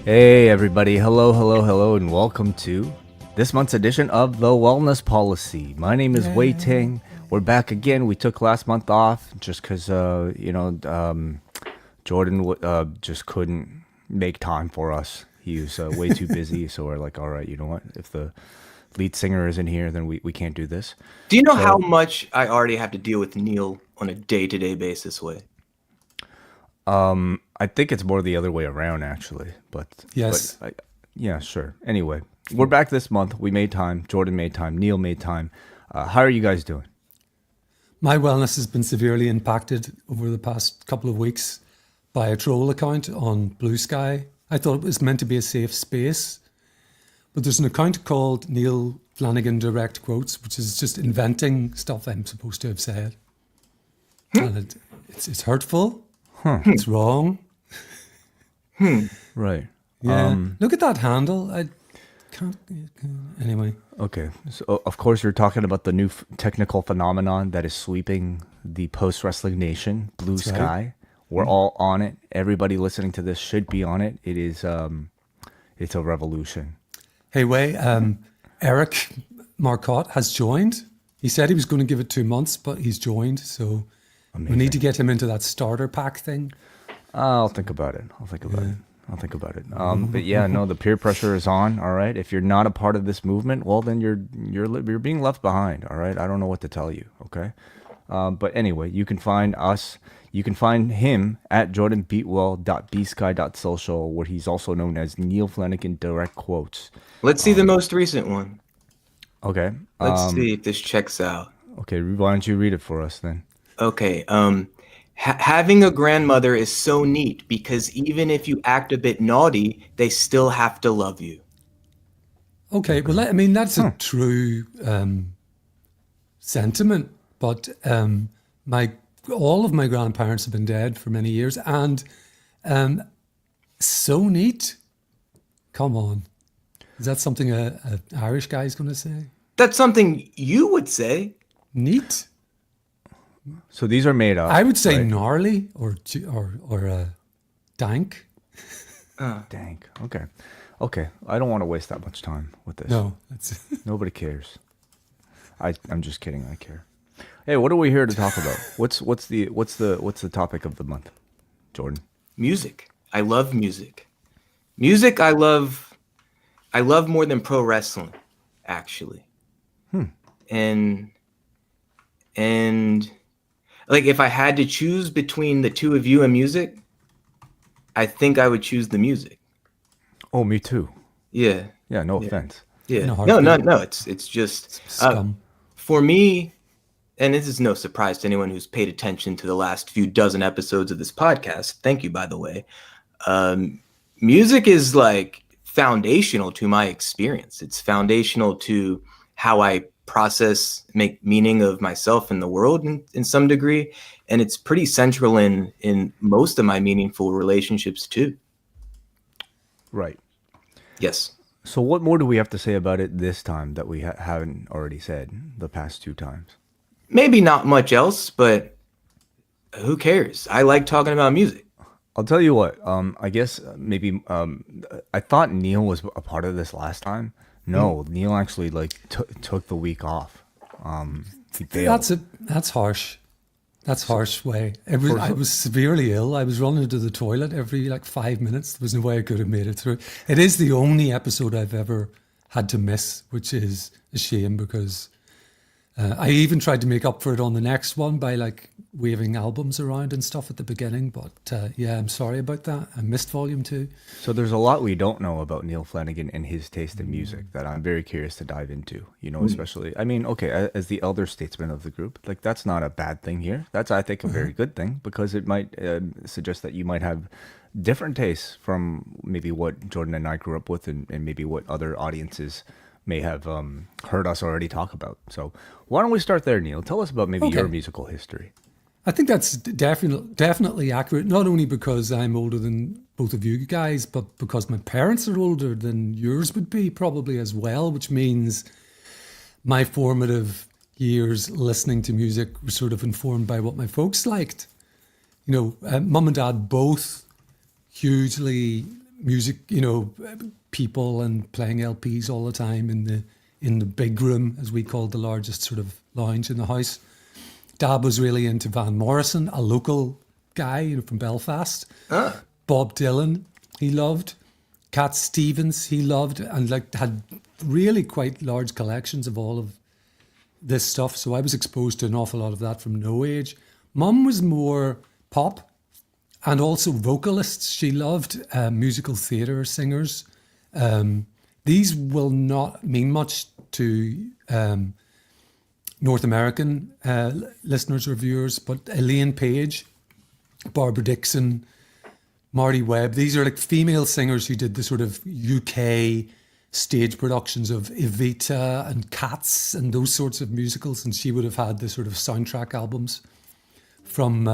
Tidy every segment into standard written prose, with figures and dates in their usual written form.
Hey everybody, hello, and welcome to this month's edition of The Wellness Policy. My name is Wei Ting. We're back again. We took last month off just because, Jordan just couldn't make time for us. He was way too busy, so we're like, all right, you know what? If the lead singer isn't here, then we can't do this. Do you know how much I already have to deal with Neal on a day-to-day basis, Way? I think it's more the other way around, actually. But Yes. yeah, sure. Anyway, we're back this month. We made time. Jordan made time. Neal made time. How are you guys doing? My wellness has been severely impacted over the past couple of weeks by a troll account on Blue Sky. I thought it was meant to be a safe space, but there's an account called Neal Flanagan Direct Quotes, which is just inventing stuff I'm supposed to have said. And it's hurtful. It's wrong. Right. Yeah. Look at that handle. I can't. Anyway. Okay. So, of course, you're talking about the new technical phenomenon that is sweeping the post-wrestling nation, Blue That's right. Sky. We're all on it. Everybody listening to this should be on it. It is, it's a revolution. Hey, Way. Eric Marcotte has joined. He said he was going to give it 2 months, but he's joined. So we need to get him into that starter pack thing. I'll think about it. I'll think about it. But yeah, no, the peer pressure is on. All right. If you're not a part of this movement, well, then you're being left behind. All right. I don't know what to tell you. Okay. But anyway, you can find us. You can find him at jordanbeatwell.bsky.social, where he's also known as Neal Flanagan Direct Quotes. Let's see the most recent one. Okay. Let's see if this checks out. Okay. Why don't you read it for us then? Okay. Having a grandmother is so neat because even if you act a bit naughty, they still have to love you. Okay, well, I mean, that's a true sentiment, but all of my grandparents have been dead for many years, and so neat. Come on. Is that something a Irish guy is going to say? That's something you would say. Neat? So these are made up. I would say right? gnarly or dank. Dank. Okay. Okay. I don't want to waste that much time with this. No, that's Nobody cares. I'm just kidding. I care. Hey, what are we here to talk about? What's the topic of the month, Jordan? Music. I love music. Music I love more than pro wrestling, actually. And like if I had to choose between the two of you and music, I think I would choose the music. Oh, me too. Yeah. Yeah. No offense. Yeah. No, No. It's just scum. for me, and this is no surprise to anyone who's paid attention to the last few dozen episodes of this podcast. Thank you, by the way. Music is like foundational to my experience. It's foundational to how I process, make meaning of myself and the world in some degree. And it's pretty central in most of my meaningful relationships too. Right. Yes. So what more do we have to say about it this time that we haven't already said the past two times? Maybe not much else, but who cares? I like talking about music. I'll tell you what. I guess maybe I thought Neal was a part of this last time. No, Neal actually took the week off. He bailed. That's harsh. That's harsh, Way. I was severely ill. I was running to the toilet every 5 minutes. There was no way I could have made it through. It is the only episode I've ever had to miss, which is a shame because I even tried to make up for it on the next one by waving albums around and stuff at the beginning. But yeah, I'm sorry about that. I missed volume 2. So there's a lot we don't know about Neal Flanagan and his taste in music that I'm very curious to dive into, especially, I mean, okay, as the elder statesman of the group, that's not a bad thing here. That's, I think, a very good thing because it might suggest that you might have different tastes from maybe what Jordan and I grew up with and maybe what other audiences may have heard us already talk about. So why don't we start there, Neal? Tell us about maybe your musical history. I think that's definitely accurate, not only because I'm older than both of you guys, but because my parents are older than yours would be probably as well, which means my formative years listening to music were sort of informed by what my folks liked. Mum and dad both hugely music, people and playing LPs all the time in the big room, as we called the largest sort of lounge in the house. Dad was really into Van Morrison, a local guy, from Belfast. Bob Dylan, he loved. Cat Stevens, he loved, and had really quite large collections of all of this stuff. So I was exposed to an awful lot of that from no age. Mum was more pop and also vocalists. She loved musical theatre singers. These will not mean much to North American listeners or viewers, but Elaine Page, Barbara Dixon, Marty Webb, these are female singers who did the sort of UK stage productions of Evita and Cats and those sorts of musicals, and she would have had the sort of soundtrack albums from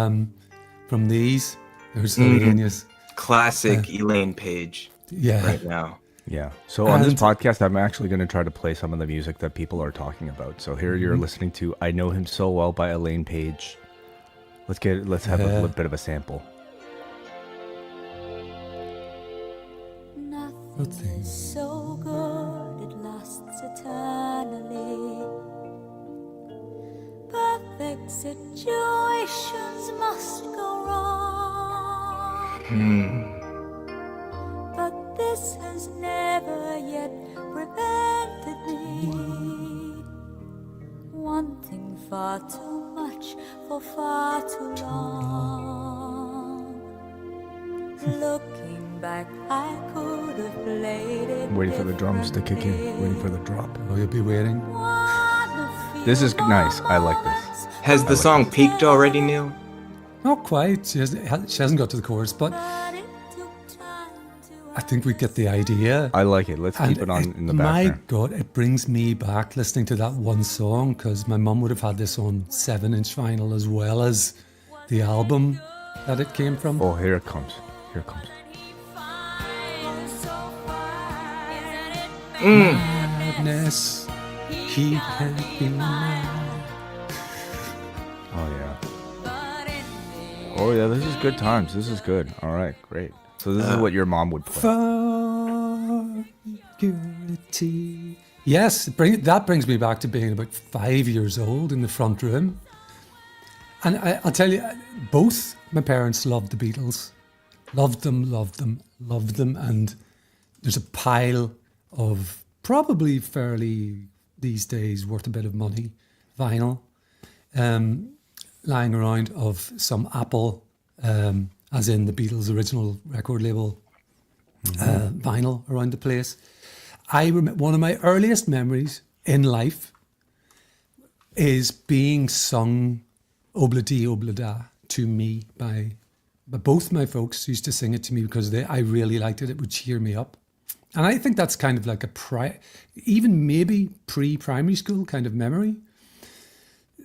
these. There's Elaine. Classic Elaine Page. Yeah. Right now. Yeah. So on this podcast, I'm actually going to try to play some of the music that people are talking about. So here you're listening to "I Know Him So Well" by Elaine Page. Let's have a little bit of a sample. Nothing is so good it lasts eternally. Perfect situations must go wrong. But this has never yet prevented me wanting far too much for far too long. Looking back, I could have played it. Waiting for the drums to kick in. Waiting for the drop. Oh, you'll be waiting. This is nice. I like this. Has the song peaked already, Neil? Not quite. She hasn't got to the chorus, but I think we get the idea. I like it. Let's keep it on in the background. My God, it brings me back listening to that one song, because my mum would have had this on 7-inch vinyl as well as the album that it came from. Oh, here it comes. Here it comes. Madness, he can't be mine. Oh yeah. Oh yeah, this is good times. This is good. All right, great. So this is what your mom would play. Vulgarity. Yes, that brings me back to being about 5 years old in the front room. And I'll tell you, both my parents loved the Beatles. Loved them. And there's a pile of probably fairly, these days, worth a bit of money, vinyl, lying around of some Apple, as in the Beatles' original record label, vinyl around the place. One of my earliest memories in life is being sung Obla Di Obla Da to me by both my folks. Used to sing it to me because I really liked it. It would cheer me up. And I think that's kind of like even maybe pre-primary school kind of memory.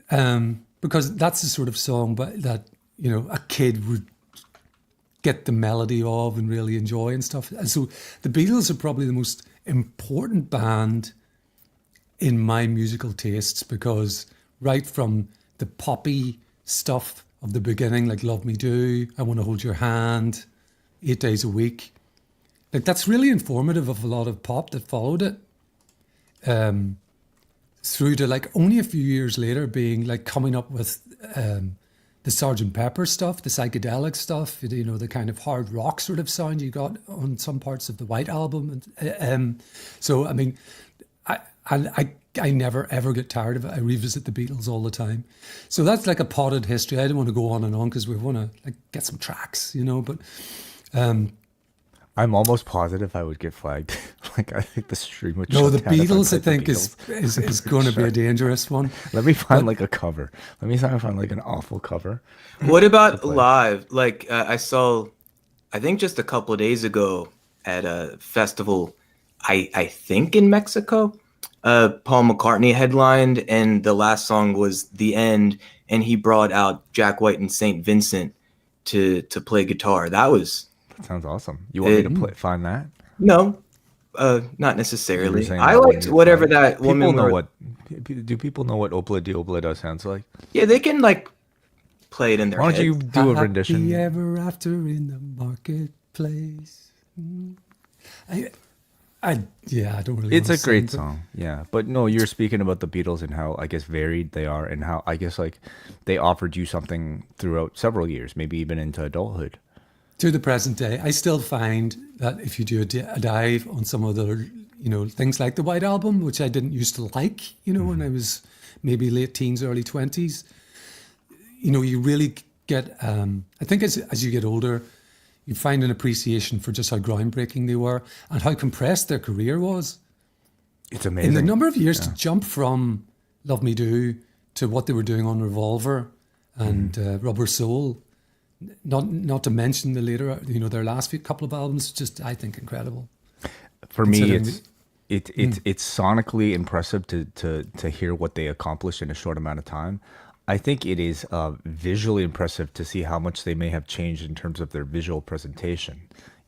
Because that's the sort of song that, a kid would get the melody of and really enjoy and stuff. And so the Beatles are probably the most important band in my musical tastes, because right from the poppy stuff of the beginning, like Love Me Do, I Want to Hold Your Hand, 8 Days a Week, that's really informative of a lot of pop that followed it. Through to only a few years later being coming up with the Sgt. Pepper stuff, the psychedelic stuff, the kind of hard rock sort of sound you got on some parts of the White Album. So, I mean, I never ever get tired of it. I revisit the Beatles all the time. So that's like a potted history. I don't want to go on and on because we want to get some tracks, but... I'm almost positive I would get flagged. I think the stream would. No, shut the down if Beatles, I played think, the is going to be a dangerous one. Let me find a cover. Let me find an awful cover. What about live? I saw, I think just a couple of days ago at a festival, I think in Mexico, Paul McCartney headlined, and the last song was The End, and he brought out Jack White and St. Vincent to play guitar. That sounds awesome. You want me to find that? No, not necessarily. I liked whatever that woman. Do people know what Obla Di Obla Da sounds like? Yeah, they can play it in their head. Why don't you do a rendition? Happy ever after in the marketplace. I don't really. It's want a to great sing, song, yeah. But no, you're speaking about the Beatles and how I guess varied they are, and how I guess like they offered you something throughout several years, maybe even into adulthood. to the present day, I still find that if you do a dive on some of the, things like the White Album, which I didn't used to like, when I was maybe late teens, early 20s, you really get, I think as you get older, you find an appreciation for just how groundbreaking they were and how compressed their career was. It's In amazing. the number of years to jump from Love Me Do to what they were doing on Revolver and Rubber Soul, not to mention the later, their last couple of albums, just I think incredible. For me, Considering it's sonically impressive to hear what they accomplished in a short amount of time. I think it is visually impressive to see how much they may have changed in terms of their visual presentation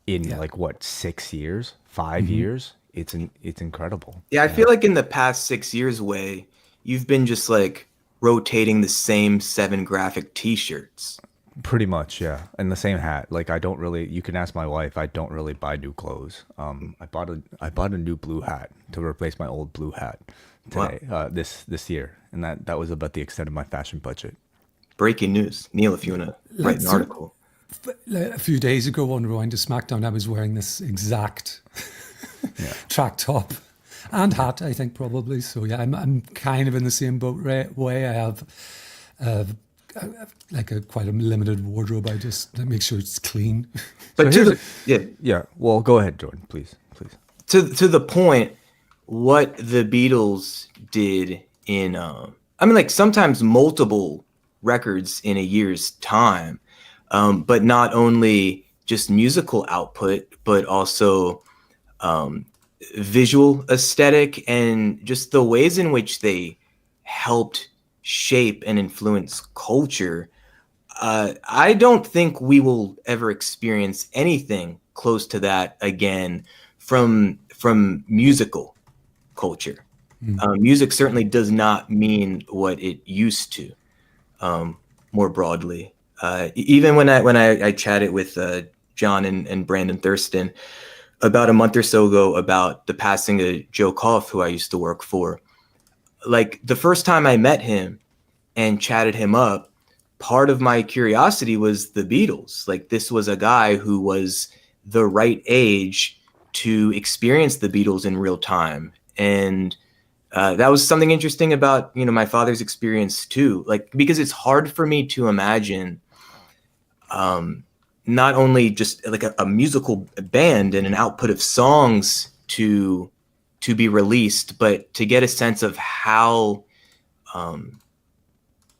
in like what 6 years, 5 years. It's incredible. Yeah, I feel like in the past 6 years, Way, you've been just like rotating the same 7 graphic T-shirts. Pretty much, yeah. And the same hat. Like I don't really. You can ask my wife. I don't really buy new clothes. I bought a new blue hat to replace my old blue hat today. This year, and that was about the extent of my fashion budget. Breaking news, Neil. If you want to write an article, a few days ago on Rewind to SmackDown, I was wearing this exact track top and hat, I think probably. So yeah, I'm kind of in the same boat way. I have quite a limited wardrobe. I just make sure it's clean. but So to here's the Yeah. Well, go ahead, Jordan. Please. to the point, what the Beatles did in I mean, like sometimes multiple records in a year's time, but not only just musical output, but also visual aesthetic and just the ways in which they helped shape and influence culture. I don't think we will ever experience anything close to that again from musical culture. Music certainly does not mean what it used to, more broadly. Even when I chatted with John and Brandon Thurston about a month or so ago about the passing of Joe Koff, who I used to work for, like the first time I met him and chatted him up, part of my curiosity was the Beatles. Like this was a guy who was the right age to experience the Beatles in real time. And that was something interesting about, my father's experience too. Like, because it's hard for me to imagine not only just like a musical band and an output of songs to be released, but to get a sense of how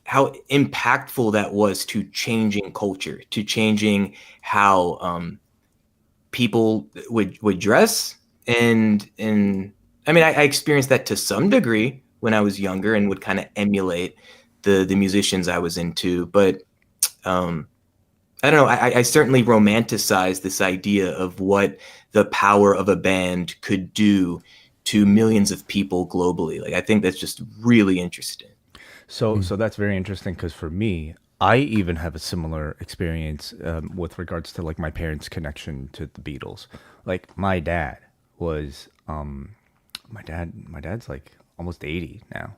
impactful that was to changing culture, to changing how people would dress. And I mean, I experienced that to some degree when I was younger and would kind of emulate the musicians I was into. But I don't know. I certainly romanticize this idea of what the power of a band could do to millions of people globally. Like, I think that's just really interesting. So that's very interesting because for me, I even have a similar experience with regards to like my parents' connection to the Beatles. Like my dad was, my dad's like almost 80 now,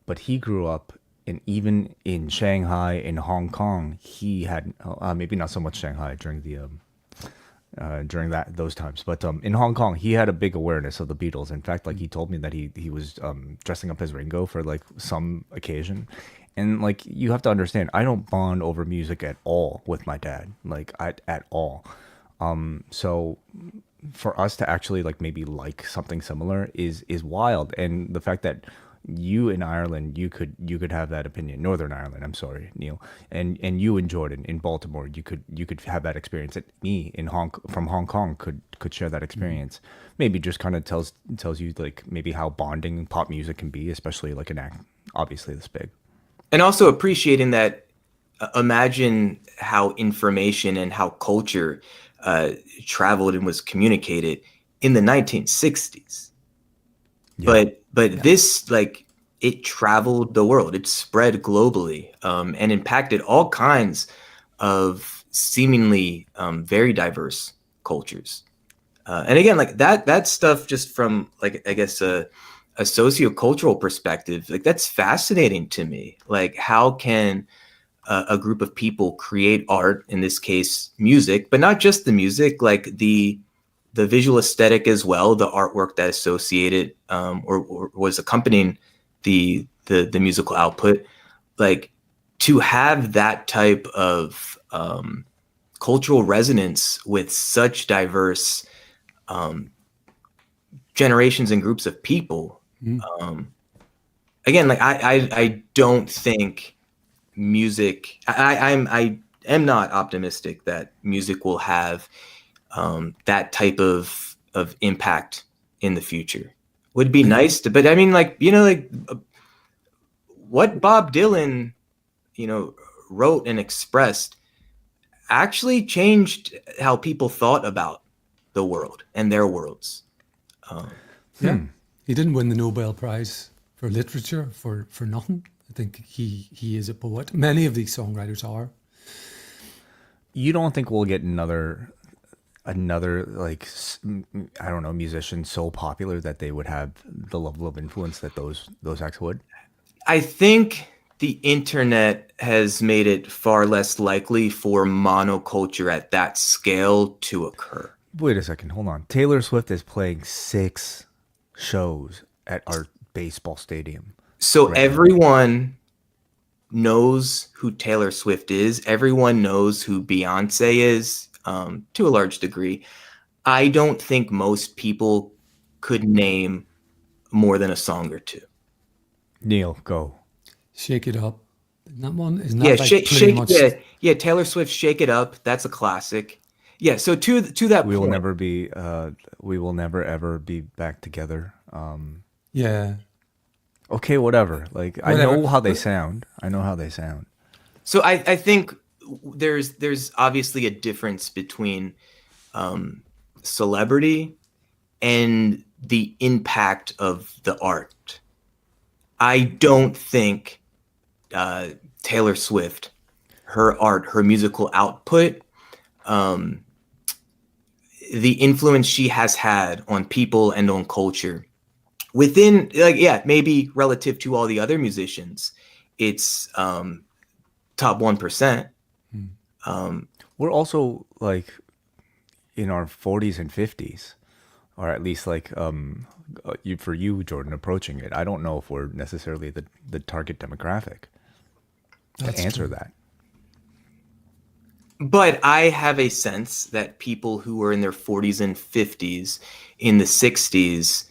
but he grew up in even in Shanghai, in Hong Kong. He had maybe not so much Shanghai during the during those times, but in Hong Kong, he had a big awareness of the Beatles. In fact, like he told me that he was dressing up as Ringo for like some occasion. And like you have to understand, I don't bond over music at all with my dad, like at all. So for us to actually like maybe like something similar is wild. And the fact that you in Ireland, you could have that opinion. Northern Ireland, I'm sorry, Neil, and you in Jordan, in Baltimore, you could have that experience. That me from Hong Kong could share that experience. Maybe just kind of tells you like maybe how bonding pop music can be, especially like an act obviously this big. And also appreciating that, imagine how information and how culture traveled and was communicated in the 1960s. Yeah. But this, like, it traveled the world. It spread globally and impacted all kinds of seemingly very diverse cultures. And again, like that stuff, just from like I guess a sociocultural perspective, like that's fascinating to me. Like, how can a group of people create art, in this case music, but not just the music, like the visual aesthetic as well, the artwork that associated or was accompanying the musical output, like to have that type of cultural resonance with such diverse generations and groups of people. Again, like I don't think music. I am not optimistic that music will have that type of impact in the future. Would be nice to, but I mean, like, you know, like what Bob Dylan, you know, wrote and expressed actually changed how people thought about the world and their worlds. Yeah, he didn't win the Nobel Prize for literature for nothing. I think he is a poet. Many of these songwriters are. You don't think we'll get another like I don't know, musician so popular that they would have the level of influence that those acts would? I think the internet has made it far less likely for monoculture at that scale to occur. Wait a second, hold on. Taylor Swift is playing 6 shows at our baseball stadium. So right everyone knows who Taylor Swift is. Everyone knows who Beyonce is, to a large degree. I don't think most people could name more than a song or two. Neil, go. Shake It Up. That one is Yeah, not like pretty much. yeah. Taylor Swift, "Shake It Up." That's a classic. Yeah. So to that We will point, never be. We will never ever be back together. Yeah. Okay, whatever. Like I Whatever. know how they sound. I know how they sound. So I think there's obviously a difference between celebrity and the impact of the art. I don't think Taylor Swift, her art, her musical output, the influence she has had on people and on culture within, like, yeah, maybe relative to all the other musicians, it's top 1%. We're also like in our 40s and 50s, or at least like for you, Jordan, approaching it. I don't know if we're necessarily the target demographic to answer that. But I have a sense that people who were in their 40s and 50s in the 60s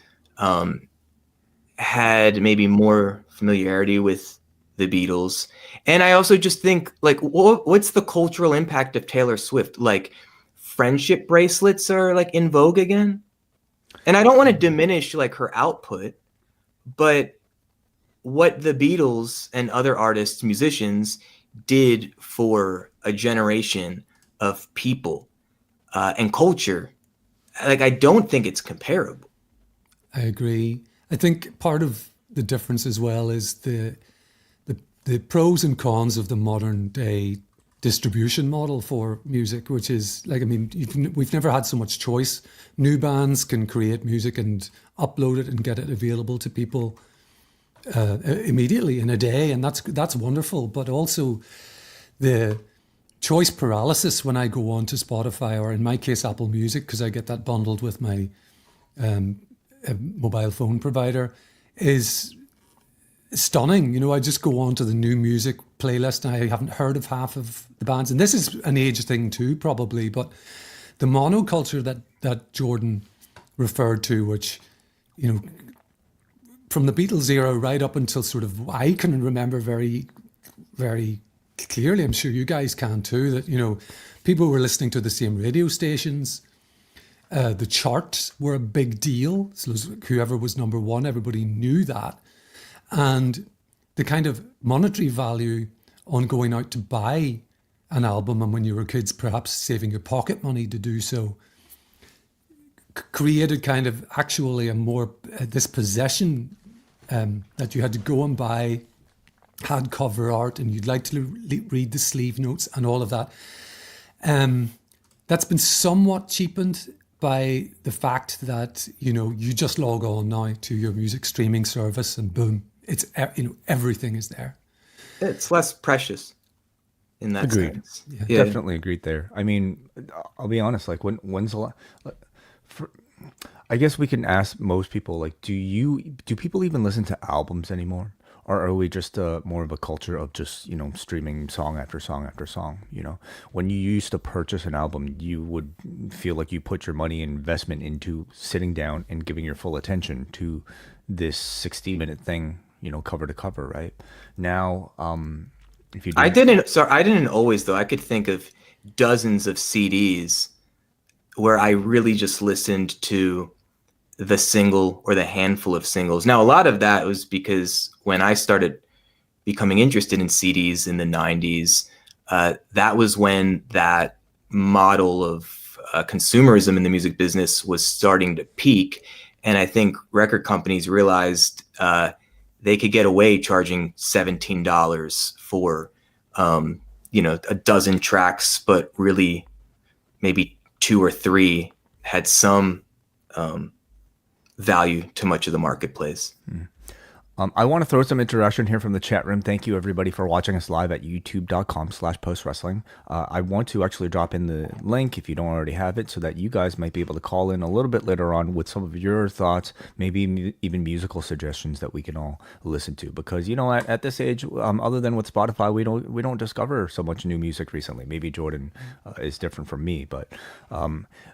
had maybe more familiarity with the Beatles. And I also just think, like, what's the cultural impact of Taylor Swift? Like, friendship bracelets are like in vogue again. And I don't want to diminish like her output, but what the Beatles and other artists, musicians did for a generation of people and culture, like, I don't think it's comparable. I agree. I think part of the difference as well is the pros and cons of the modern day distribution model for music, which is like, I mean, we've never had so much choice. New bands can create music and upload it and get it available to people immediately in a day, and that's wonderful. But also the choice paralysis when I go on to Spotify, or in my case Apple Music, because I get that bundled with my mobile phone provider, is stunning. You know, I just go on to the new music playlist and I haven't heard of half of the bands. And this is an age thing too, probably, but the monoculture that Jordan referred to, which, you know, from the Beatles era right up until sort of, I can remember very, very clearly, I'm sure you guys can too, that, you know, people were listening to the same radio stations. The charts were a big deal. So whoever was number one, everybody knew that. And the kind of monetary value on going out to buy an album, and when you were kids, perhaps saving your pocket money to do so, created kind of actually a more, this possession that you had to go and buy, had cover art, and you'd like to read the sleeve notes and all of that. That's been somewhat cheapened by the fact that, you know, you just log on now to your music streaming service and boom, it's, you know, everything is there. It's less precious in that Agreed. sense. Yeah. Definitely agreed there. I mean, I'll be honest. Like, when's the I guess we can ask most people, like, do people even listen to albums anymore? Or are we just more of a culture of just, you know, streaming song after song after song? You know, when you used to purchase an album, you would feel like you put your money and investment into sitting down and giving your full attention to this 60-minute thing, you know, cover to cover, right? Now, if you do, I didn't always though. I could think of dozens of CDs where I really just listened to the single or the handful of singles. Now, a lot of that was because when I started becoming interested in CDs in the 90s, that was when that model of consumerism in the music business was starting to peak. And I think record companies realized they could get away charging $17 for, you know, a dozen tracks, but really maybe 2 or 3 had some value to much of the marketplace. I want to throw some interaction here from the chat room. Thank you, everybody, for watching us live at youtube.com/postwrestling. I want to actually drop in the link, if you don't already have it, so that you guys might be able to call in a little bit later on with some of your thoughts, maybe even musical suggestions that we can all listen to. Because, you know, at this age, other than with Spotify, we don't discover so much new music recently. Maybe Jordan is different from me, but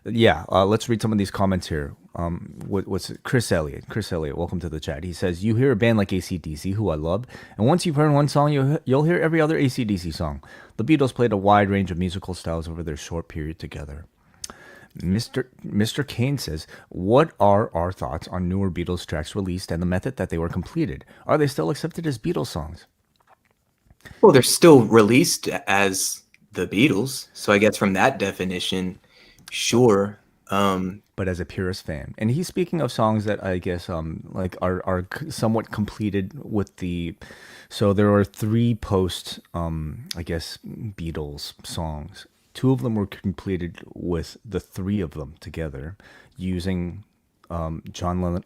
let's read some of these comments here. What's it? Chris Elliott, welcome to the chat. He says, you hear a band like AC/DC, who I love, and once you've heard one song, you'll hear every other AC/DC song. The Beatles played a wide range of musical styles over their short period together. Mr. Kane says, what are our thoughts on newer Beatles tracks released and the method that they were completed? Are they still accepted as Beatles songs? Well, they're still released as the Beatles, so I guess from that definition, sure. But as a purist fan, and he's speaking of songs that I guess like are somewhat completed with the. So there are 3 post I guess Beatles songs. 2 of them were completed with the 3 of them together using John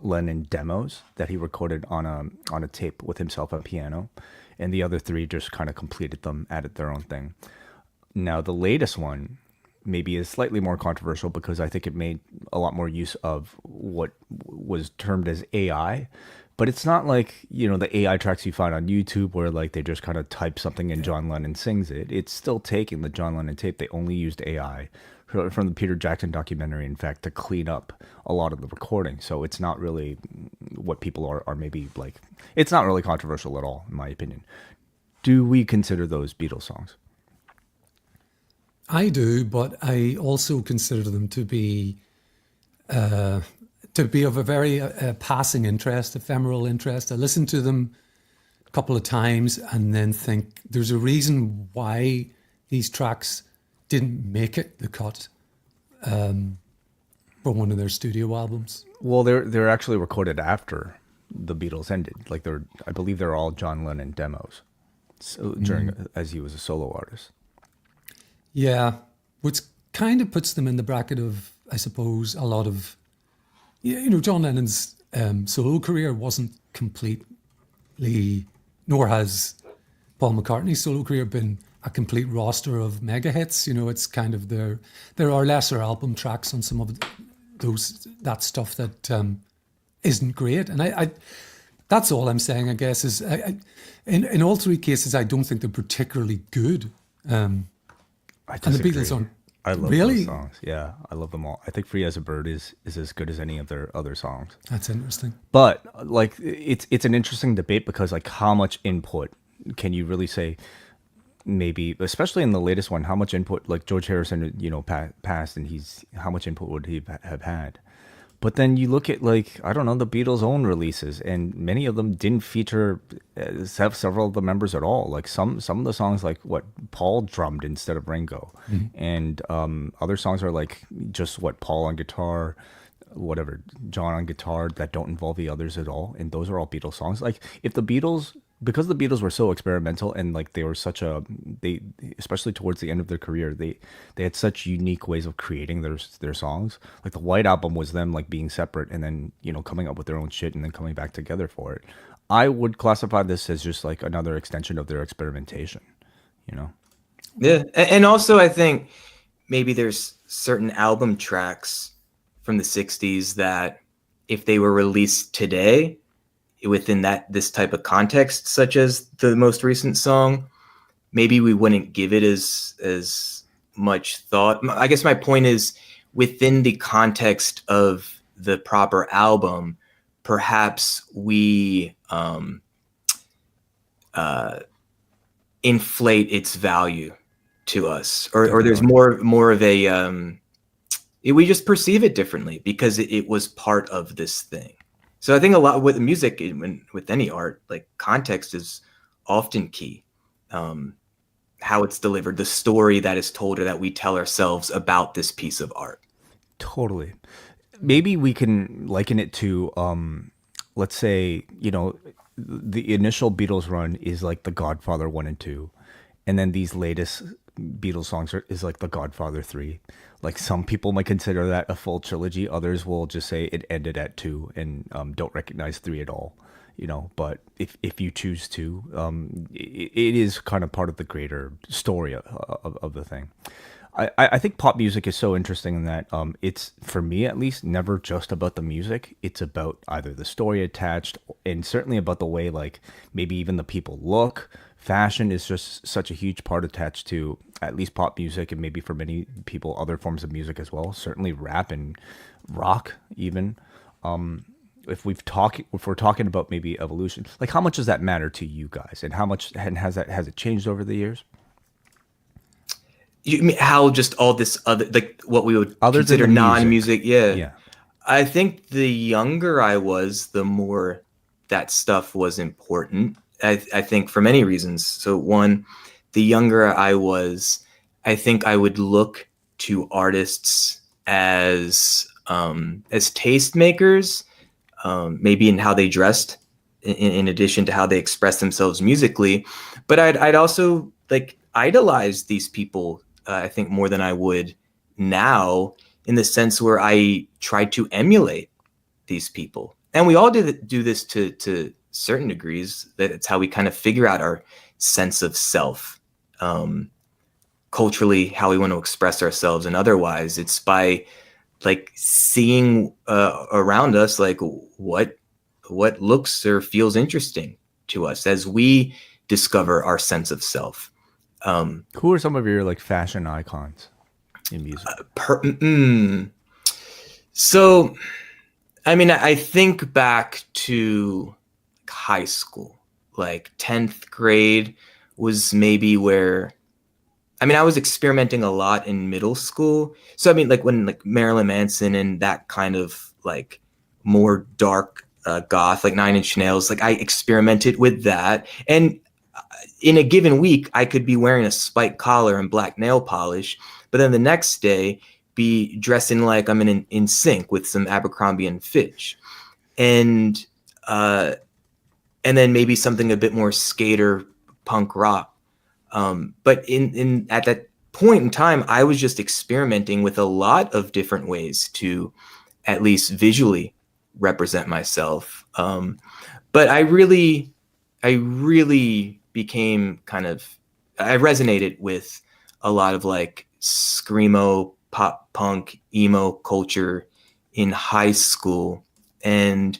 Lennon demos that he recorded on a tape with himself on piano, and the other 3 just kind of completed them, added their own thing. Now the latest one maybe is slightly more controversial because I think it made a lot more use of what was termed as AI, but it's not like, you know, the AI tracks you find on YouTube where like they just kind of type something and John Lennon sings it. It's still taking the John Lennon tape. They only used AI from the Peter Jackson documentary, in fact, to clean up a lot of the recording. So it's not really what people are maybe like, it's not really controversial at all, in my opinion. Do we consider those Beatles songs? I do, but I also consider them to be of a very passing interest, ephemeral interest. I listen to them a couple of times and then think there's a reason why these tracks didn't make it the cut for one of their studio albums. Well, they're actually recorded after the Beatles ended. Like I believe they're all John Lennon demos. So as he was a solo artist. Yeah, which kind of puts them in the bracket of, I suppose, a lot of, you know, John Lennon's solo career wasn't completely, nor has Paul McCartney's solo career been a complete roster of mega hits. You know, it's kind of there are lesser album tracks on some of that stuff that isn't great. And I that's all I'm saying, I guess, is in all 3 cases, I don't think they're particularly good. I and the Beatles aren't. I love really? those songs. Yeah, I love them all. I think "Free as a Bird" is as good as any of their other songs. That's interesting. But like, it's an interesting debate because like, how much input can you really say? Maybe, especially in the latest one, how much input? Like George Harrison, you know, passed, and how much input would he have had? But then you look at, like, I don't know, the Beatles' own releases, and many of them didn't feature several of the members at all. Like some of the songs, like what Paul drummed instead of Ringo, and other songs are like just what Paul on guitar, whatever, John on guitar, that don't involve the others at all, and those are all Beatles songs. Like if the Beatles because the Beatles were so experimental and like they were such a they especially towards the end of their career they had such unique ways of creating their songs. Like the White Album was them like being separate and then coming up with their own shit and then coming back together for it. I would classify this as just like another extension of their experimentation. You know. Yeah, and also I think maybe there's certain album tracks from the 60s that if they were released today within this type of context, such as the most recent song, maybe we wouldn't give it as much thought. I guess my point is within the context of the proper album, perhaps we inflate its value to us, or there's more of a we just perceive it differently because it was part of this thing. So I think a lot with music, with any art, like context is often key. How it's delivered, the story that is told or that we tell ourselves about this piece of art. Totally. Maybe we can liken it to, let's say, the initial Beatles run is like The Godfather 1 and 2. And then these latest Beatles songs is like The Godfather 3. Like some people might consider that a full trilogy. Others will just say it ended at 2 and don't recognize 3 at all. But if you choose to, it is kind of part of the greater story of the thing. I think pop music is so interesting in that it's, for me at least, never just about the music. It's about either the story attached and certainly about the way, like, maybe even the people look. Fashion is just such a huge part attached to at least pop music, and maybe for many people other forms of music as well. Certainly rap and rock even. If we're talking about maybe evolution, like how much does that matter to you guys, and has it changed over the years? You mean how just all this other, like what we would Other consider than the non-music? Yeah. Yeah. I think the younger I was, the more that stuff was important. I think for many reasons. So one, the younger I was, I think I would look to artists as tastemakers, maybe in how they dressed, in addition to how they expressed themselves musically. But I'd also like idolize these people. I think more than I would now, in the sense where I tried to emulate these people, and we all do this to certain degrees. That it's how we kind of figure out our sense of self, culturally, how we want to express ourselves, and otherwise, it's by like seeing around us, like what looks or feels interesting to us as we discover our sense of self. Who are some of your like fashion icons in music? So, I mean, I think back to high school, like 10th grade was maybe where, I mean, I was experimenting a lot in middle school. So, I mean, like when like Marilyn Manson and that kind of like more dark goth, like Nine Inch Nails, like I experimented with that. And in a given week, I could be wearing a spiked collar and black nail polish, but then the next day be dressing like I'm in sync with some Abercrombie and Fitch. And then maybe something a bit more skater punk rock. But in at that point in time, I was just experimenting with a lot of different ways to at least visually represent myself. But I really became I resonated with a lot of like screamo, pop punk, emo culture in high school. And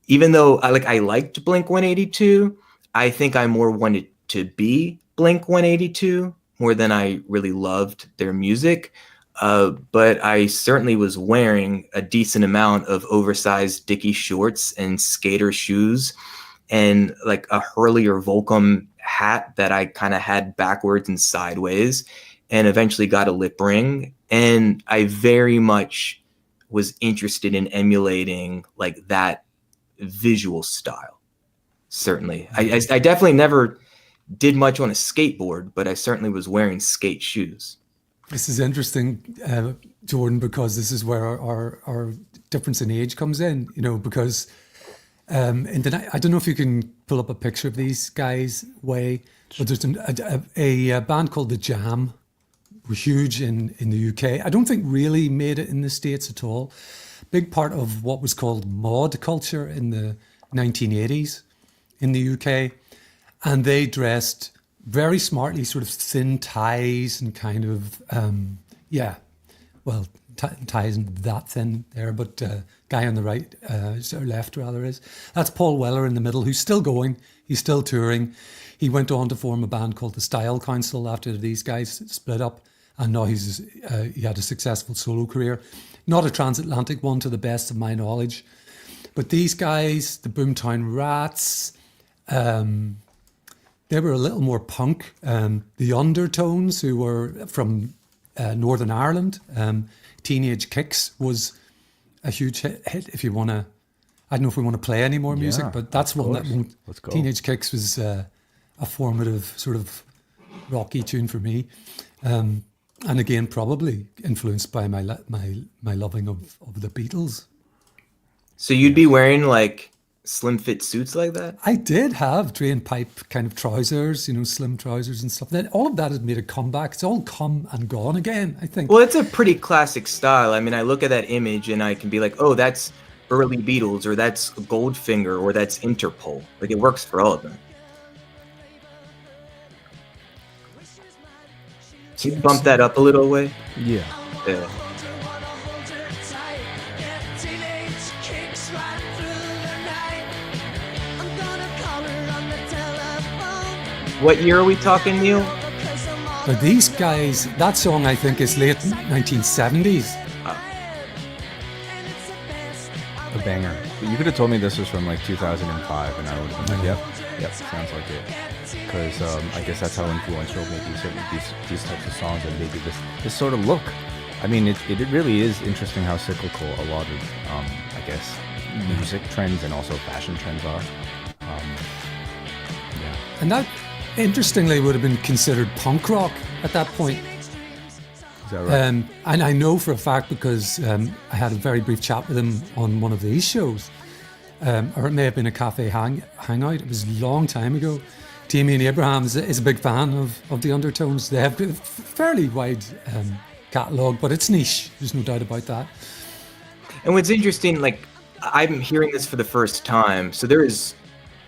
even though I liked Blink 182, I think I more wanted to be Blink 182 more than I really loved their music. But I certainly was wearing a decent amount of oversized Dickie shorts and skater shoes and like a Hurley or Volcom hat that I kind of had backwards and sideways, and eventually got a lip ring. And I very much was interested in emulating like that visual style. Certainly. I definitely never did much on a skateboard, but I certainly was wearing skate shoes. This is interesting, Jordan, because this is where our difference in age comes in, because I don't know if you can pull up a picture of these guys, Way. But there's a band called The Jam, were huge in the UK. I don't think really made it in the States at all. Big part of what was called mod culture in the 1980s in the UK. And they dressed very smartly, sort of thin ties and kind of, ties isn't that thin there, but guy on the right, or left rather is. That's Paul Weller in the middle, who's still going. He's still touring. He went on to form a band called the Style Council after these guys split up. And now he had a successful solo career. Not a transatlantic one to the best of my knowledge. But these guys, the Boomtown Rats, they were a little more punk. The Undertones, who were from Northern Ireland, Teenage Kicks was a huge hit. If you want to, I don't know if we want to play any more music, but that's one that won't. Let's go. Teenage Kicks was a formative sort of rocky tune for me. And again, probably influenced by my loving of the Beatles. So you'd be wearing like slim fit suits like that? I did have drain pipe kind of trousers, slim trousers and stuff. Then all of that has made a comeback. It's all come and gone again, I think. Well, it's a pretty classic style. I mean, I look at that image and I can be like, oh, that's early Beatles, or that's Goldfinger, or that's Interpol. Like, it works for all of them. Can you bump that up a little way? Yeah. Yeah. What year are we talking, Neil? But these guys, that song I think is late 1970s. A banger. But you could have told me this was from like 2005, and I would have been like, yep, sounds like it. Because I guess that's how influential maybe these types of songs and maybe this sort of look. I mean, it really is interesting how cyclical a lot of, I guess, music trends and also fashion trends are. Yeah. And that, interestingly, would have been considered punk rock at that point. Is that right? And I know for a fact because I had a very brief chat with him on one of these shows. Or it may have been a cafe hangout. It was a long time ago. Damien Abraham is a big fan of the Undertones. They have a fairly wide catalogue, but it's niche. There's no doubt about that. And what's interesting, like, I'm hearing this for the first time, so there is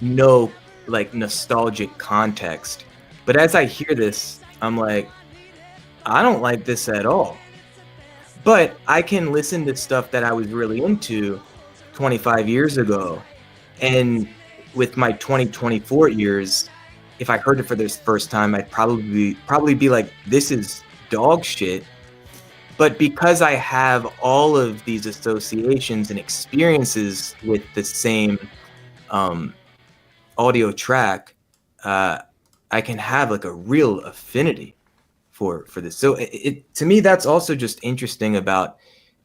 no like nostalgic context. But as I hear this, I'm like, I don't like this at all. But I can listen to stuff that I was really into 25 years ago, and with my 2024 years, if I heard it for this first time, I'd probably be like, this is dog shit. But because I have all of these associations and experiences with the same audio track, I can have like a real affinity for this. So it to me, that's also just interesting about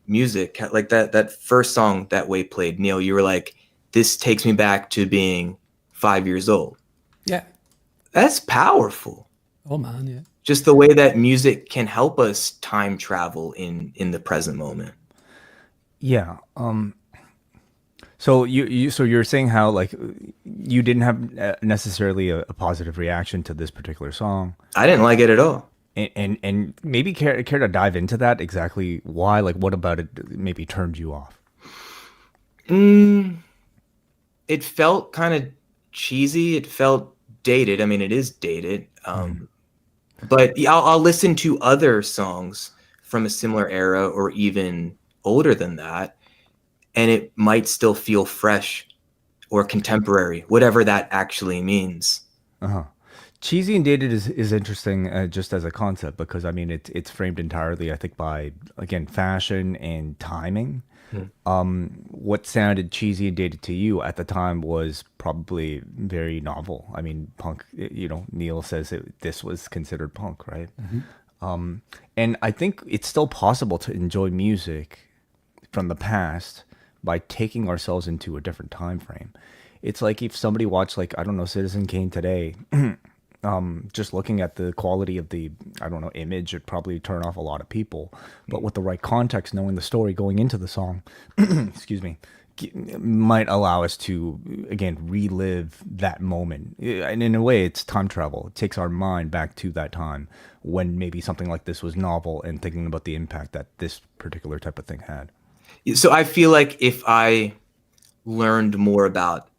music. Like that first song that Way played, Neil, you were like, this takes me back to being 5 years old. Yeah. That's powerful. Oh man, yeah. Just the way that music can help us time travel in the present moment. Yeah. So you're saying how like you didn't have necessarily a positive reaction to this particular song. I didn't like it at all. And maybe care to dive into that, exactly why? Like, what about it maybe turned you off? It felt kind of cheesy. It felt dated. I mean, it is dated. But I'll listen to other songs from a similar era or even older than that, and it might still feel fresh or contemporary, whatever that actually means. Cheesy and dated is interesting just as a concept, because I mean it's framed entirely, I think, by, again, fashion and timing. What sounded cheesy and dated to you at the time was probably very novel. I mean, punk, Neal says this was considered punk, right? And I think it's still possible to enjoy music from the past by taking ourselves into a different time frame. It's like if somebody watched, like, I don't know, Citizen Kane today, just looking at the quality of the, I don't know, image, it'd probably turn off a lot of people. But with the right context, knowing the story going into the song, excuse me, might allow us to again relive that moment, and in a way it's time travel. It takes our mind back to that time when maybe something like this was novel, and thinking about the impact that this particular type of thing had. So I feel like if I learned more about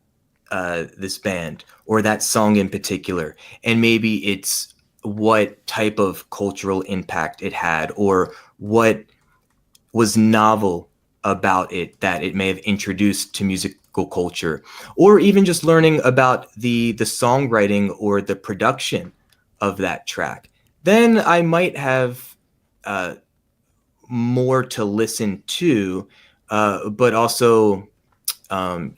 this band or that song in particular, and maybe it's what type of cultural impact it had, or what was novel about it that it may have introduced to musical culture, or even just learning about the songwriting or the production of that track, then I might have more to listen to, but also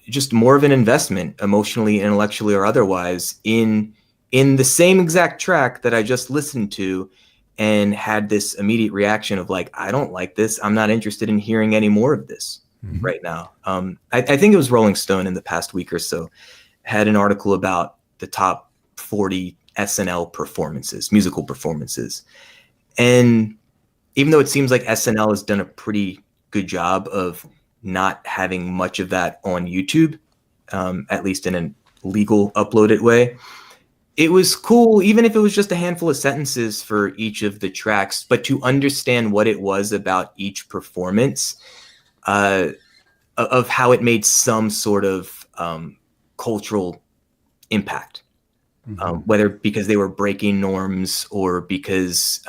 just more of an investment, emotionally, intellectually, or otherwise, in the same exact track that I just listened to, and had this immediate reaction of like, I don't like this. I'm not interested in hearing any more of this right now. I think it was Rolling Stone in the past week or so had an article about the top 40 SNL performances, musical performances. And even though it seems like SNL has done a pretty good job of not having much of that on YouTube, at least in a legal uploaded way, it was cool, even if it was just a handful of sentences for each of the tracks, but to understand what it was about each performance, of how it made some sort of cultural impact, whether because they were breaking norms, or because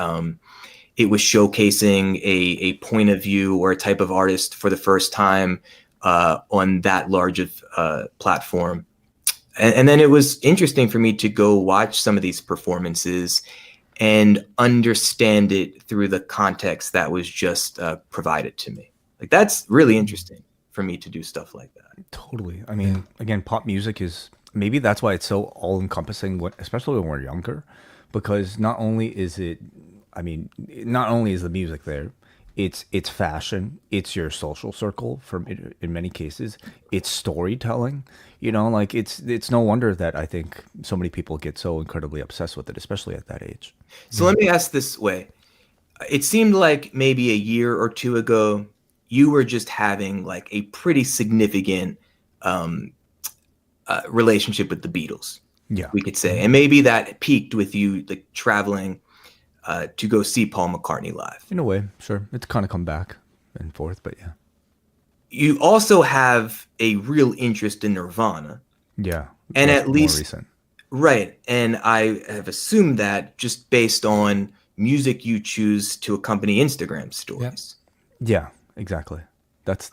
it was showcasing a point of view or a type of artist for the first time on that large of platform. And then it was interesting for me to go watch some of these performances and understand it through the context that was just provided to me. Like, that's really interesting for me to do stuff like that. Totally. I mean, again, pop music is, maybe that's why it's so all encompassing, especially when we're younger, because not only is it, I mean, not only is the music there, it's fashion, it's your social circle in many cases, it's storytelling, like it's no wonder that I think so many people get so incredibly obsessed with it, especially at that age. So let me ask this way. It seemed like maybe a year or two ago, you were just having like a pretty significant relationship with the Beatles, Yeah, we could say. And maybe that peaked with you like traveling to go see Paul McCartney live. in a way, sure. It's kind of come back and forth, but yeah. You also have a real interest in Nirvana. Yeah. And that's at least, more recent. right. And I have assumed that just based on music you choose to accompany Instagram stories. Yeah, exactly. That's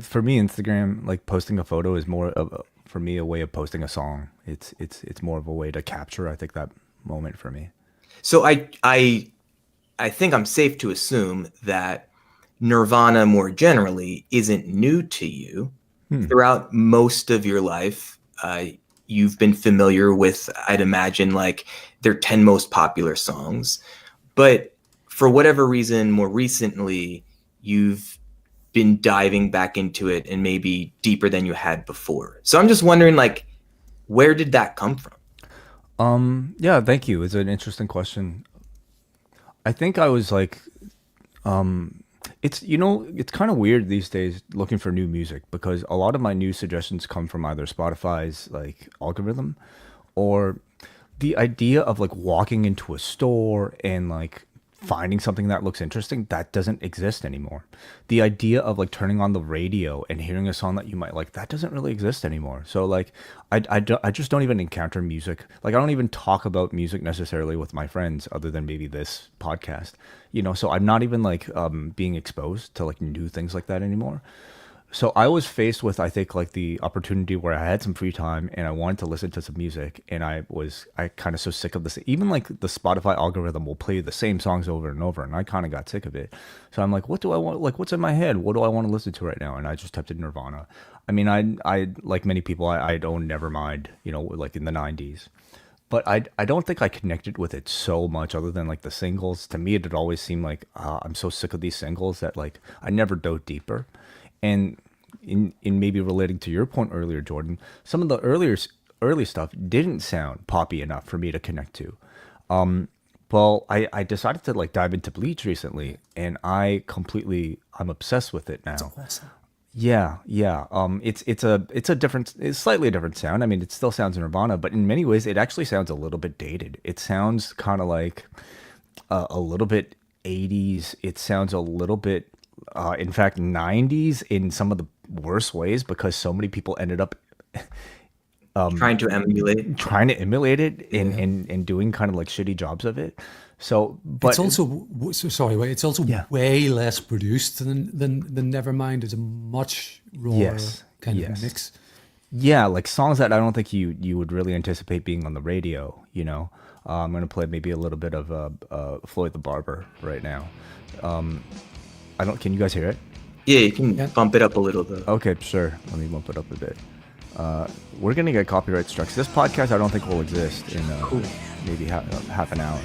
for me, Instagram, like posting a photo is more of for me a way of posting a song. It's more of a way to capture, I think, that moment for me. So I think I'm safe to assume that Nirvana more generally isn't new to you. Throughout most of your life, you've been familiar with, I'd imagine, like their 10 most popular songs. But for whatever reason, more recently, you've been diving back into it, and maybe deeper than you had before. So I'm just wondering, like, where did that come from? Yeah, thank you. It's an interesting question. I think I was like, it's kind of weird these days looking for new music, because a lot of my new suggestions come from either Spotify's like algorithm, or the idea of like walking into a store and like finding something that looks interesting, that doesn't exist anymore. The idea of like turning on the radio and hearing a song that you might like, that doesn't really exist anymore. So like I just don't even encounter music. Like I don't even talk about music necessarily with my friends, other than maybe this podcast, so I'm not even like being exposed to like new things like that anymore. So I was faced with, I think, like the opportunity where I had some free time and I wanted to listen to some music, and I kind of so sick of this. Even like the Spotify algorithm will play the same songs over and over, and I kind of got sick of it. So I'm like, what do I want? Like, what's in my head? What do I want to listen to right now? And I just typed in Nirvana. I mean, I like many people, I'd own Nevermind, like in the 90s. But I don't think I connected with it so much, other than like the singles. To me, it had always seemed like I'm so sick of these singles that like I never dove deeper. And in maybe relating to your point earlier, Jordan, some of the early stuff didn't sound poppy enough for me to connect to. Well, I decided to like dive into Bleach recently, and I'm obsessed with it now. That's awesome. Yeah. It's slightly a different sound. I mean, it still sounds Nirvana, but in many ways, it actually sounds a little bit dated. It sounds kind of like a little bit 80s. It sounds a little bit, in fact, 90s in some of the worst ways because so many people ended up Trying to emulate. trying to emulate it and, Yeah. and doing kind of like shitty jobs of it. So, It's but also sorry, wait. It's also Yeah. way less produced than Nevermind. It's a much rawer Yes, kind yes. of mix. yeah, like songs that I don't think you would really anticipate being on the radio. I'm gonna play maybe a little bit of Floyd the Barber right now. I don't. Can you guys hear it? Yeah, you can Yeah. bump it up a little though. Okay, sure. Let me bump it up a bit. We're gonna get copyright strikes. This podcast I don't think will exist in maybe half an hour.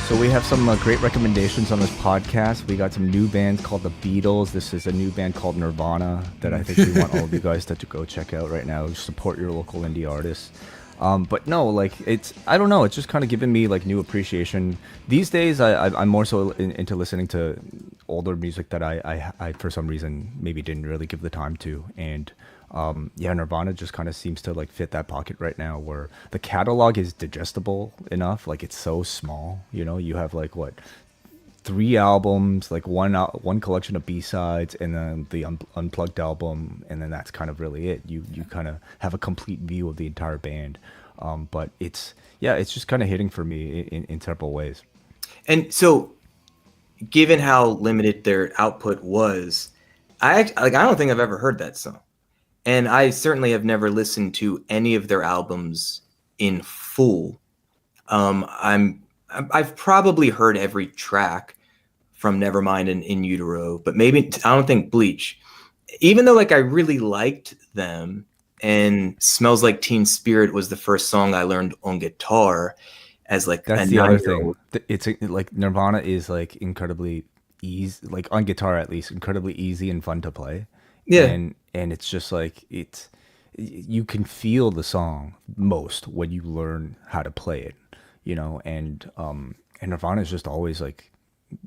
So we have some great recommendations on this podcast. We got some new bands called the Beatles. This is a new band called Nirvana that I think we want all of you guys to go check out right now. Support your local indie artists. But no, like I don't know. It's just kind of given me like new appreciation. These days, I'm more so into listening to older music that I for some reason maybe didn't really give the time to. And yeah, Nirvana just kind of seems to like fit that pocket right now where the catalog is digestible enough. Like it's so small, you have like what, 3 albums, like one collection of B-sides and then the unplugged album. And then that's kind of really it. You kind of have a complete view of the entire band. But it's just kind of hitting for me in several ways. And so, given how limited their output was, I don't think I've ever heard that song. And I certainly have never listened to any of their albums in full. I've probably heard every track from Nevermind and In Utero, but maybe I don't think Bleach. Even though like I really liked them, and Smells Like Teen Spirit was the first song I learned on guitar as like That's a the other 9-year-old. thing. It's like Nirvana is like incredibly easy, like on guitar at least, incredibly easy and fun to play. Yeah. And it's just like you can feel the song most when you learn how to play it, and Nirvana is just always like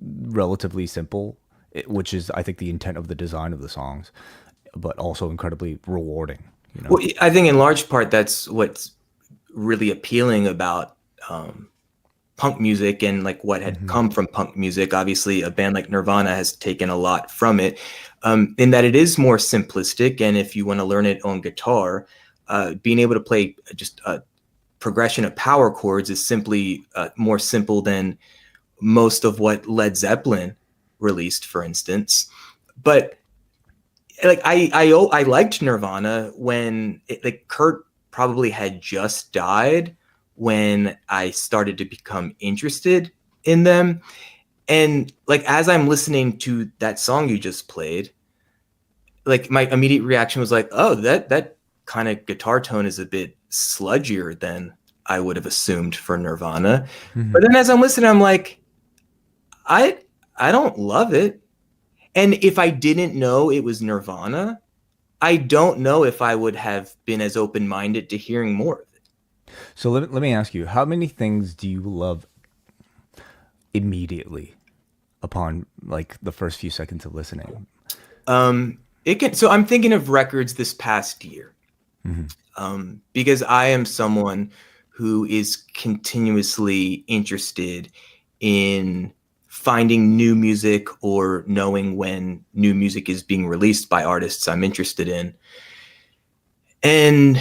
relatively simple, which is I think the intent of the design of the songs, but also incredibly rewarding. Well, I think in large part that's what's really appealing about punk music and like what had come from punk music. Obviously, a band like Nirvana has taken a lot from it, in that it is more simplistic. And if you want to learn it on guitar, being able to play just a progression of power chords is simply more simple than most of what Led Zeppelin released, for instance. But like I liked Nirvana when like Kurt probably had just died when I started to become interested in them. And like as I'm listening to that song you just played, like my immediate reaction was like, oh, that kind of guitar tone is a bit sludgier than I would have assumed for Nirvana. But then as I'm listening, I'm like, I don't love it. And if I didn't know it was Nirvana, I don't know if I would have been as open-minded to hearing more of it. So let me ask you, how many things do you love immediately upon like the first few seconds of listening? So I'm thinking of records this past year, because I am someone who is continuously interested in finding new music or knowing when new music is being released by artists I'm interested in. And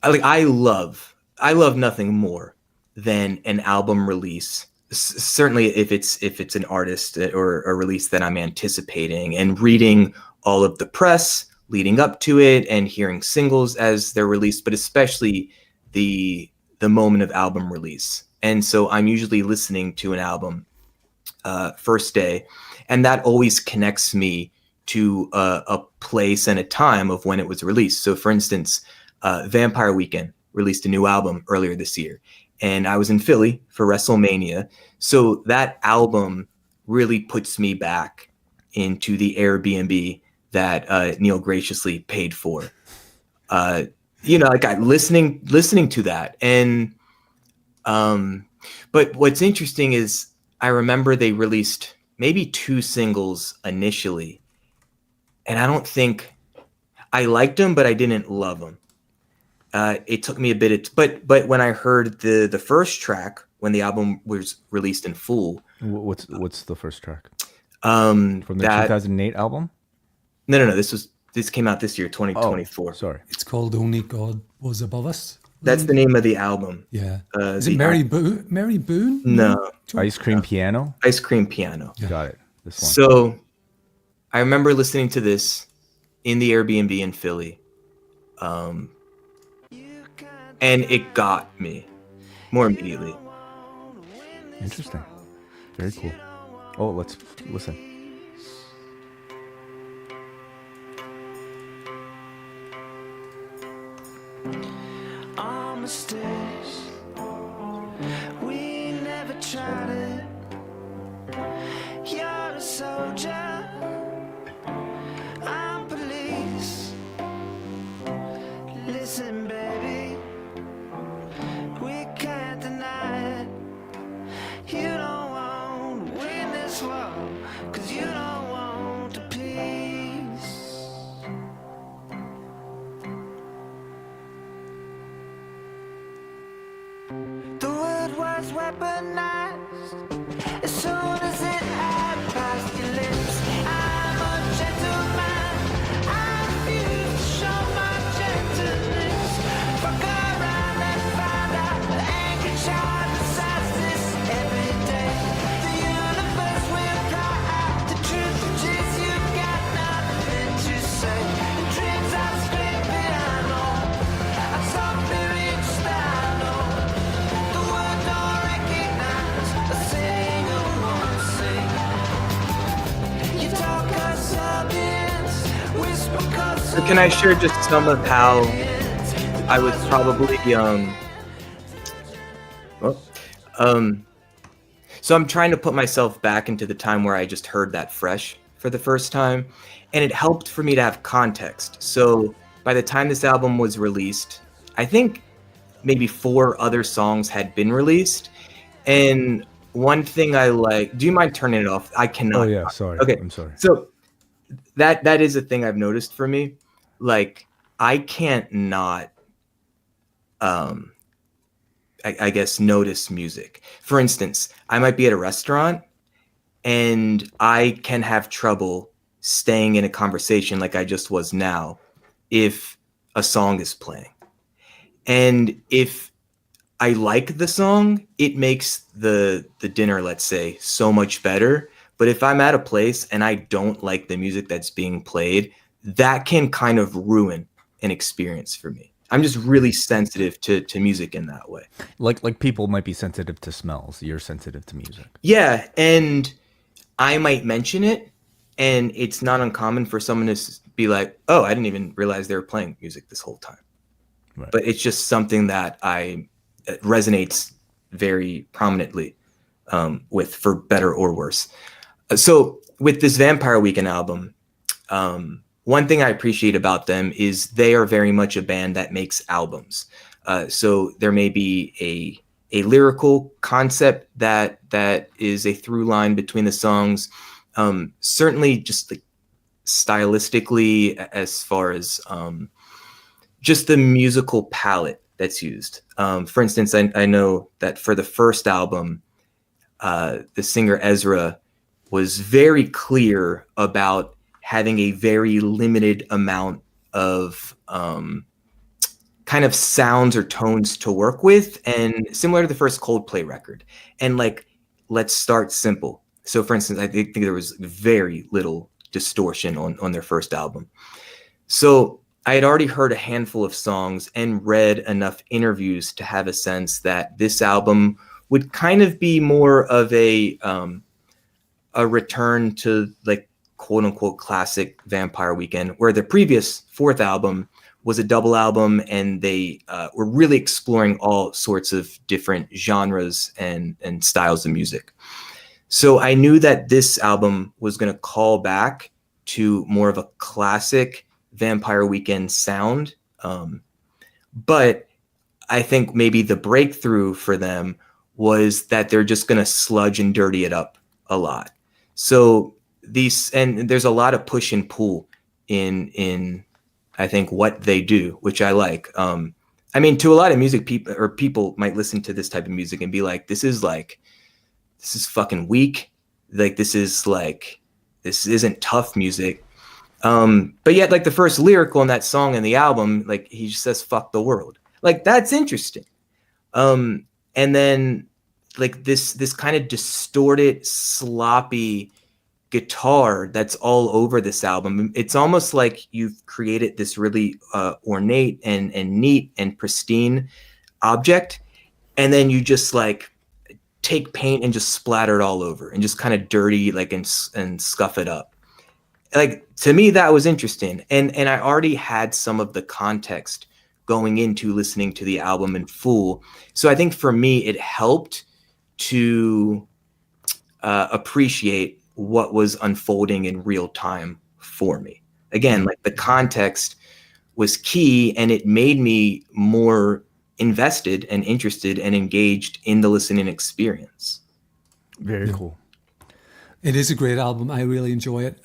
I love nothing more than an album release. Certainly if it's an artist or a release that I'm anticipating, and reading all of the press leading up to it and hearing singles as they're released, but especially the moment of album release. And so I'm usually listening to an album first day, and that always connects me to a place and a time of when it was released. So for instance, Vampire Weekend released a new album earlier this year, and I was in Philly for WrestleMania. So that album really puts me back into the Airbnb that Neal graciously paid for. Like I listening to that, and but what's interesting is I remember they released maybe 2 singles initially, and I don't think I liked them, but I didn't love them. It took me a bit, but when I heard the first track when the album was released in full, What's the first track? From From the 2008 album? No. This came out this year, 2024. Oh, sorry. It's called Only God Was Above Us. That's the name of the album. Yeah. Is it Mary Boone? Mary Boone? No. Ice Cream Piano? Ice Cream Piano. Yeah. Got it. This one. So I remember listening to this in the Airbnb in Philly. And it got me more immediately. Interesting. Very cool. Oh, let's listen. All mistakes, we never tried it. You're a soldier, I'm police. Listen, baby, we can't deny it. You don't want to win this war, 'cause you don't want the peace. The word was weaponized as soon as it had passed your lips. I'm a gentleman, I refuse to show my gentleness. Fuck around and find out that angry child decides this every day. The universe will cry out the truth, which is you got nothing to say. The dreams I scream piano, I softly reach I know. The world don't recognize a single one sing. You talk us audience, whisper cause So can I share just some of how I was probably so I'm trying to put myself back into the time where I just heard that fresh for the first time, and it helped for me to have context. So by the time this album was released, I think maybe 4 other songs had been released, and one thing I like. Do you mind turning it off? I cannot. Oh yeah, sorry. Okay, I'm sorry. So that is a thing I've noticed for me. Like I can't not I guess notice music. For instance, I might be at a restaurant and I can have trouble staying in a conversation like I just was now if a song is playing. And if I like the song, it makes the dinner, let's say, so much better. But if I'm at a place and I don't like the music that's being played, that can kind of ruin an experience for me. I'm just really sensitive to music in that way. Like people might be sensitive to smells. You're sensitive to music. Yeah, and I might mention it, and it's not uncommon for someone to be like, "Oh, I didn't even realize they were playing music this whole time." Right. But it's just something that it resonates very prominently with, for better or worse. So with this Vampire Weekend album, one thing I appreciate about them is they are very much a band that makes albums. So there may be a lyrical concept that is a through line between the songs. Certainly just like stylistically, as far as just the musical palette that's used. For instance, I know that for the first album, the singer Ezra was very clear about having a very limited amount of kind of sounds or tones to work with, and similar to the first Coldplay record. And like, let's start simple. So for instance, I think there was very little distortion on their first album. So I had already heard a handful of songs and read enough interviews to have a sense that this album would kind of be more of a return to like quote unquote classic Vampire Weekend, where the previous 4th album was a double album, and they were really exploring all sorts of different genres and styles of music. So I knew that this album was going to call back to more of a classic Vampire Weekend sound. But I think maybe the breakthrough for them was that they're just going to sludge and dirty it up a lot. So and there's a lot of push and pull in I think what they do, which I like. I mean, to a lot of music people might listen to this type of music and be like, this is fucking weak. Like, this isn't tough music. But yet, like, the first lyrical in that song in the album, like, he just says, fuck the world. Like, that's interesting. And then, like, this kind of distorted, sloppy guitar that's all over this album. It's almost like you've created this really ornate and neat and pristine object, and then you just, like, take paint and just splatter it all over and just kind of dirty, like, and scuff it up. Like, to me, that was interesting. And I already had some of the context going into listening to the album in full. So I think for me, it helped to appreciate what was unfolding in real time for me. Again, like, the context was key, and it made me more invested and interested and engaged in the listening experience. Very cool. It is a great album. I really enjoy it.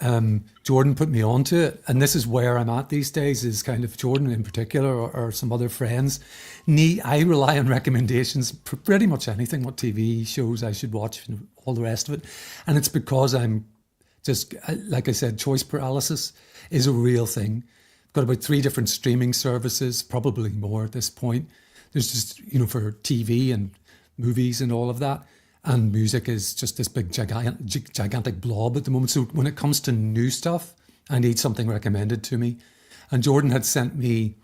Jordan put me onto it, and this is where I'm at these days, is kind of Jordan in particular, or some other friends. I rely on recommendations for pretty much anything, what TV shows I should watch and all the rest of it. And it's because I'm just, like I said, choice paralysis is a real thing. I've got about 3 different streaming services, probably more at this point. There's just, for TV and movies and all of that. And music is just this big gigantic blob at the moment. So when it comes to new stuff, I need something recommended to me. And Jordan had sent me,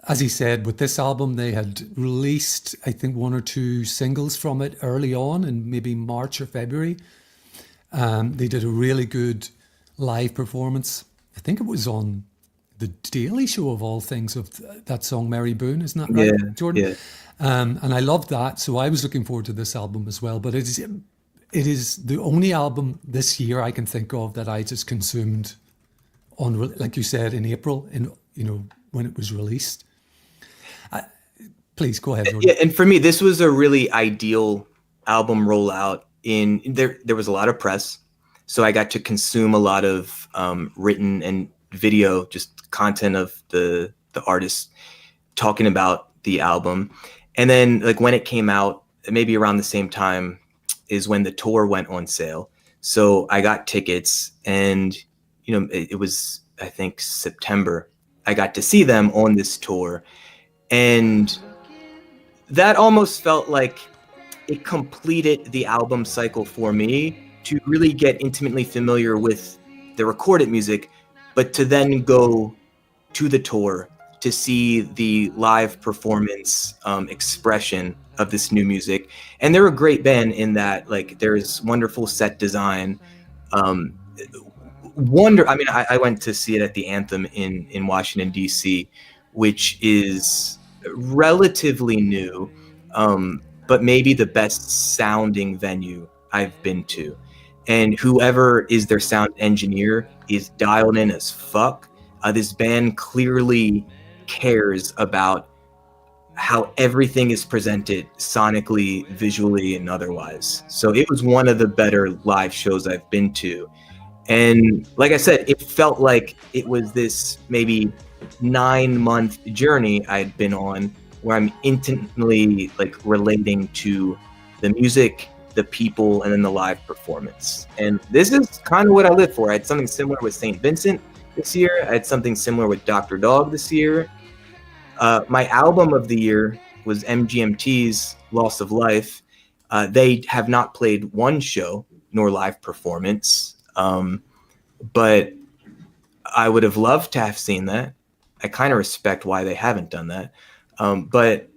as he said, with this album, they had released, I think, 1 or 2 singles from it early on in maybe March or February. They did a really good live performance. I think it was on the Daily Show, of all things, of that song Mary Boone, isn't that right, Yeah, Jordan? yeah. And I loved that, so I was looking forward to this album as well. But it is the only album this year I can think of that I just consumed on, like you said, in April, when it was released. Please go ahead, Jordan. Yeah, and for me, this was a really ideal album rollout. There was a lot of press, so I got to consume a lot of written and video, just content of the artist talking about the album. And then, like, when it came out, maybe around the same time is when the tour went on sale. So I got tickets, and it was, I think, September. I got to see them on this tour, and that almost felt like it completed the album cycle for me, to really get intimately familiar with the recorded music, but to then go to the tour to see the live performance expression of this new music. And they're a great band in that, like, there's wonderful set design. I went to see it at the Anthem in Washington, D.C., which is relatively new, but maybe the best sounding venue I've been to. And whoever is their sound engineer is dialed in as fuck. This band clearly cares about how everything is presented sonically, visually, and otherwise. So it was one of the better live shows I've been to. And like I said, it felt like it was this maybe 9-month journey I'd been on, where I'm intimately, like, relating to the music, the people, and then the live performance. And this is kind of what I live for. I had something similar with St. Vincent this year. I had something similar with Dr. Dog this year. My album of the year was MGMT's Loss of Life. They have not played one show nor live performance, but I would have loved to have seen that. I kind of respect why they haven't done that. But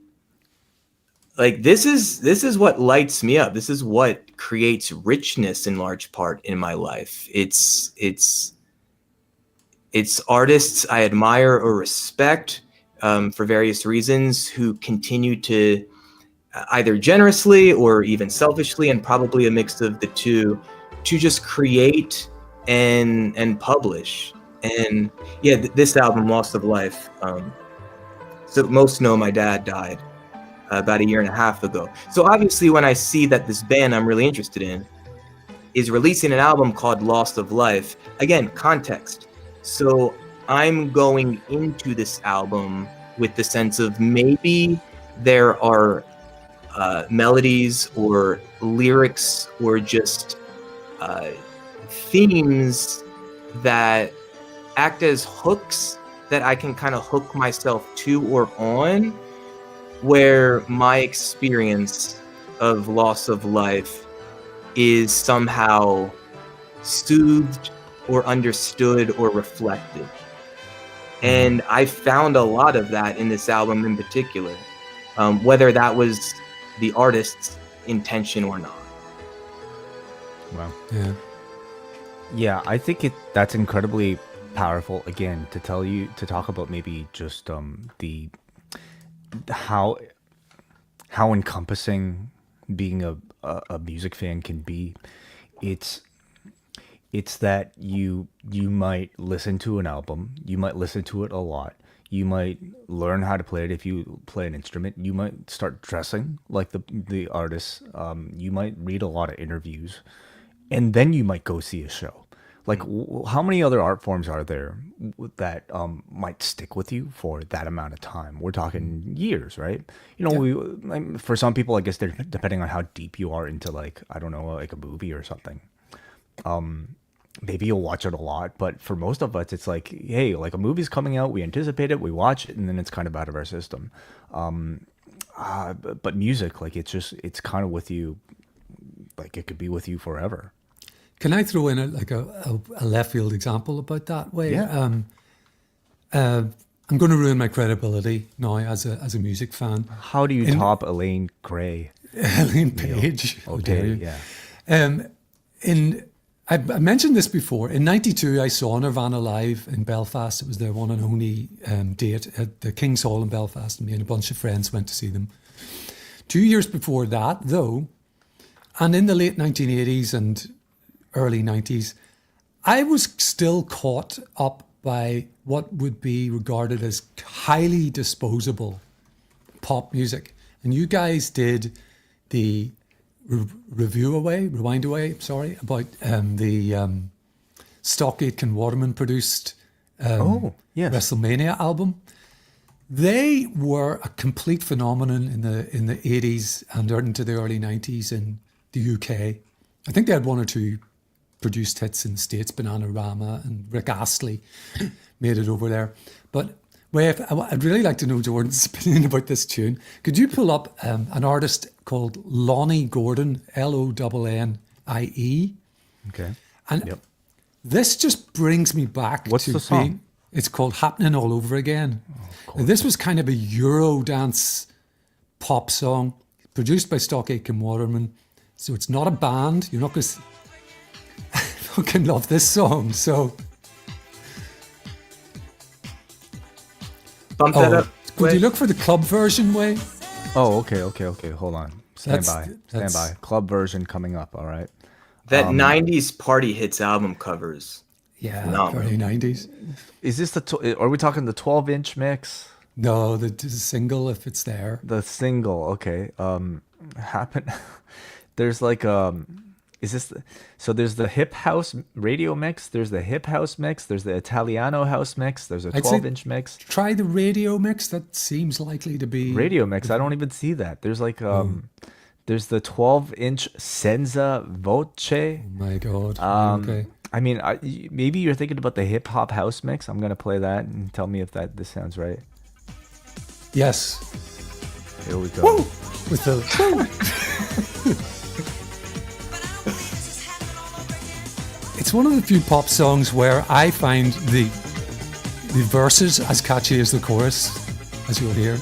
like, this is what lights me up. This is what creates richness in large part in my life. It's It's artists I admire or respect for various reasons who continue to either generously or even selfishly, and probably a mix of the two, to just create and publish. And yeah, this album, Loss of Life. So most know my dad died about a year and a half ago. So obviously, when I see that this band I'm really interested in is releasing an album called Loss of Life, again, context. So I'm going into this album with the sense of maybe there are melodies or lyrics or just themes that act as hooks that I can kind of hook myself to or on, where my experience of loss of life is somehow soothed or understood or reflected. And I found a lot of that in this album in particular, whether that was the artist's intention or not. Wow. Yeah. Yeah, I think that's incredibly powerful, again, to talk about maybe just the how encompassing being a music fan can be. It's that you might listen to an album, you might listen to it a lot, you might learn how to play it. If you play an instrument, you might start dressing like the artist. You might read a lot of interviews, and then you might go see a show. Like, how many other art forms are there that might stick with you for that amount of time? We're talking years, right? You know, for some people, I guess they're depending on how deep you are into, like, I don't know, like a movie or something. Maybe you'll watch it a lot, but for most of us, it's like, hey, like a movie's coming out, we anticipate it, we watch it, and then it's kind of out of our system. But music, like, it's kind of with you, like it could be with you forever. Can I throw in a left field example about that way? Yeah. I'm going to ruin my credibility now as a music fan. How do you top Elaine Gray? Elaine Page. Okay, yeah. I mentioned this before. In '92, I saw Nirvana live in Belfast. It was their one and only date at the King's Hall in Belfast, and me and a bunch of friends went to see them. 2 years before that, though, and in the late 1980s and early 90s, I was still caught up by what would be regarded as highly disposable pop music. And you guys did the rewind away, about the Stock Aitken Waterman produced WrestleMania album. They were a complete phenomenon in the 80s and into the early 90s in the UK. I think they had one or two produced hits in the States. Bananarama and Rick Astley made it over there. But I'd really like to know Jordan's opinion about this tune. Could you pull up an artist called Lonnie Gordon, Lonnie? Okay. And this just brings me back What's to the song? It's called Happening All Over Again. Now, this was kind of a Euro dance pop song produced by Stock Aitken Waterman. So it's not a band. You're not going to... I fucking love this song. So... Bump that up. Could you look for the club version, Way? Oh, okay. Hold on. Stand That's- by. Club version coming up. All right. That 90s party hits album covers. Yeah, Phenomenal. very 90s. Is this are we talking the 12-inch mix? No, the single, if it's there. The single, okay. There's like so there's the hip house radio mix, there's the hip house mix, there's the Italiano house mix, there's a I'd say 12-inch mix. Try the radio mix. That seems likely to be... Radio mix, I don't even see that. There's like there's the 12-inch Senza Voce. Oh my God. Okay. I mean, maybe you're thinking about the hip hop house mix. I'm gonna play that and tell me if this sounds right. Yes. Here we go. Woo! With the... It's one of the few pop songs where I find the verses as catchy as the chorus, as you'll hear.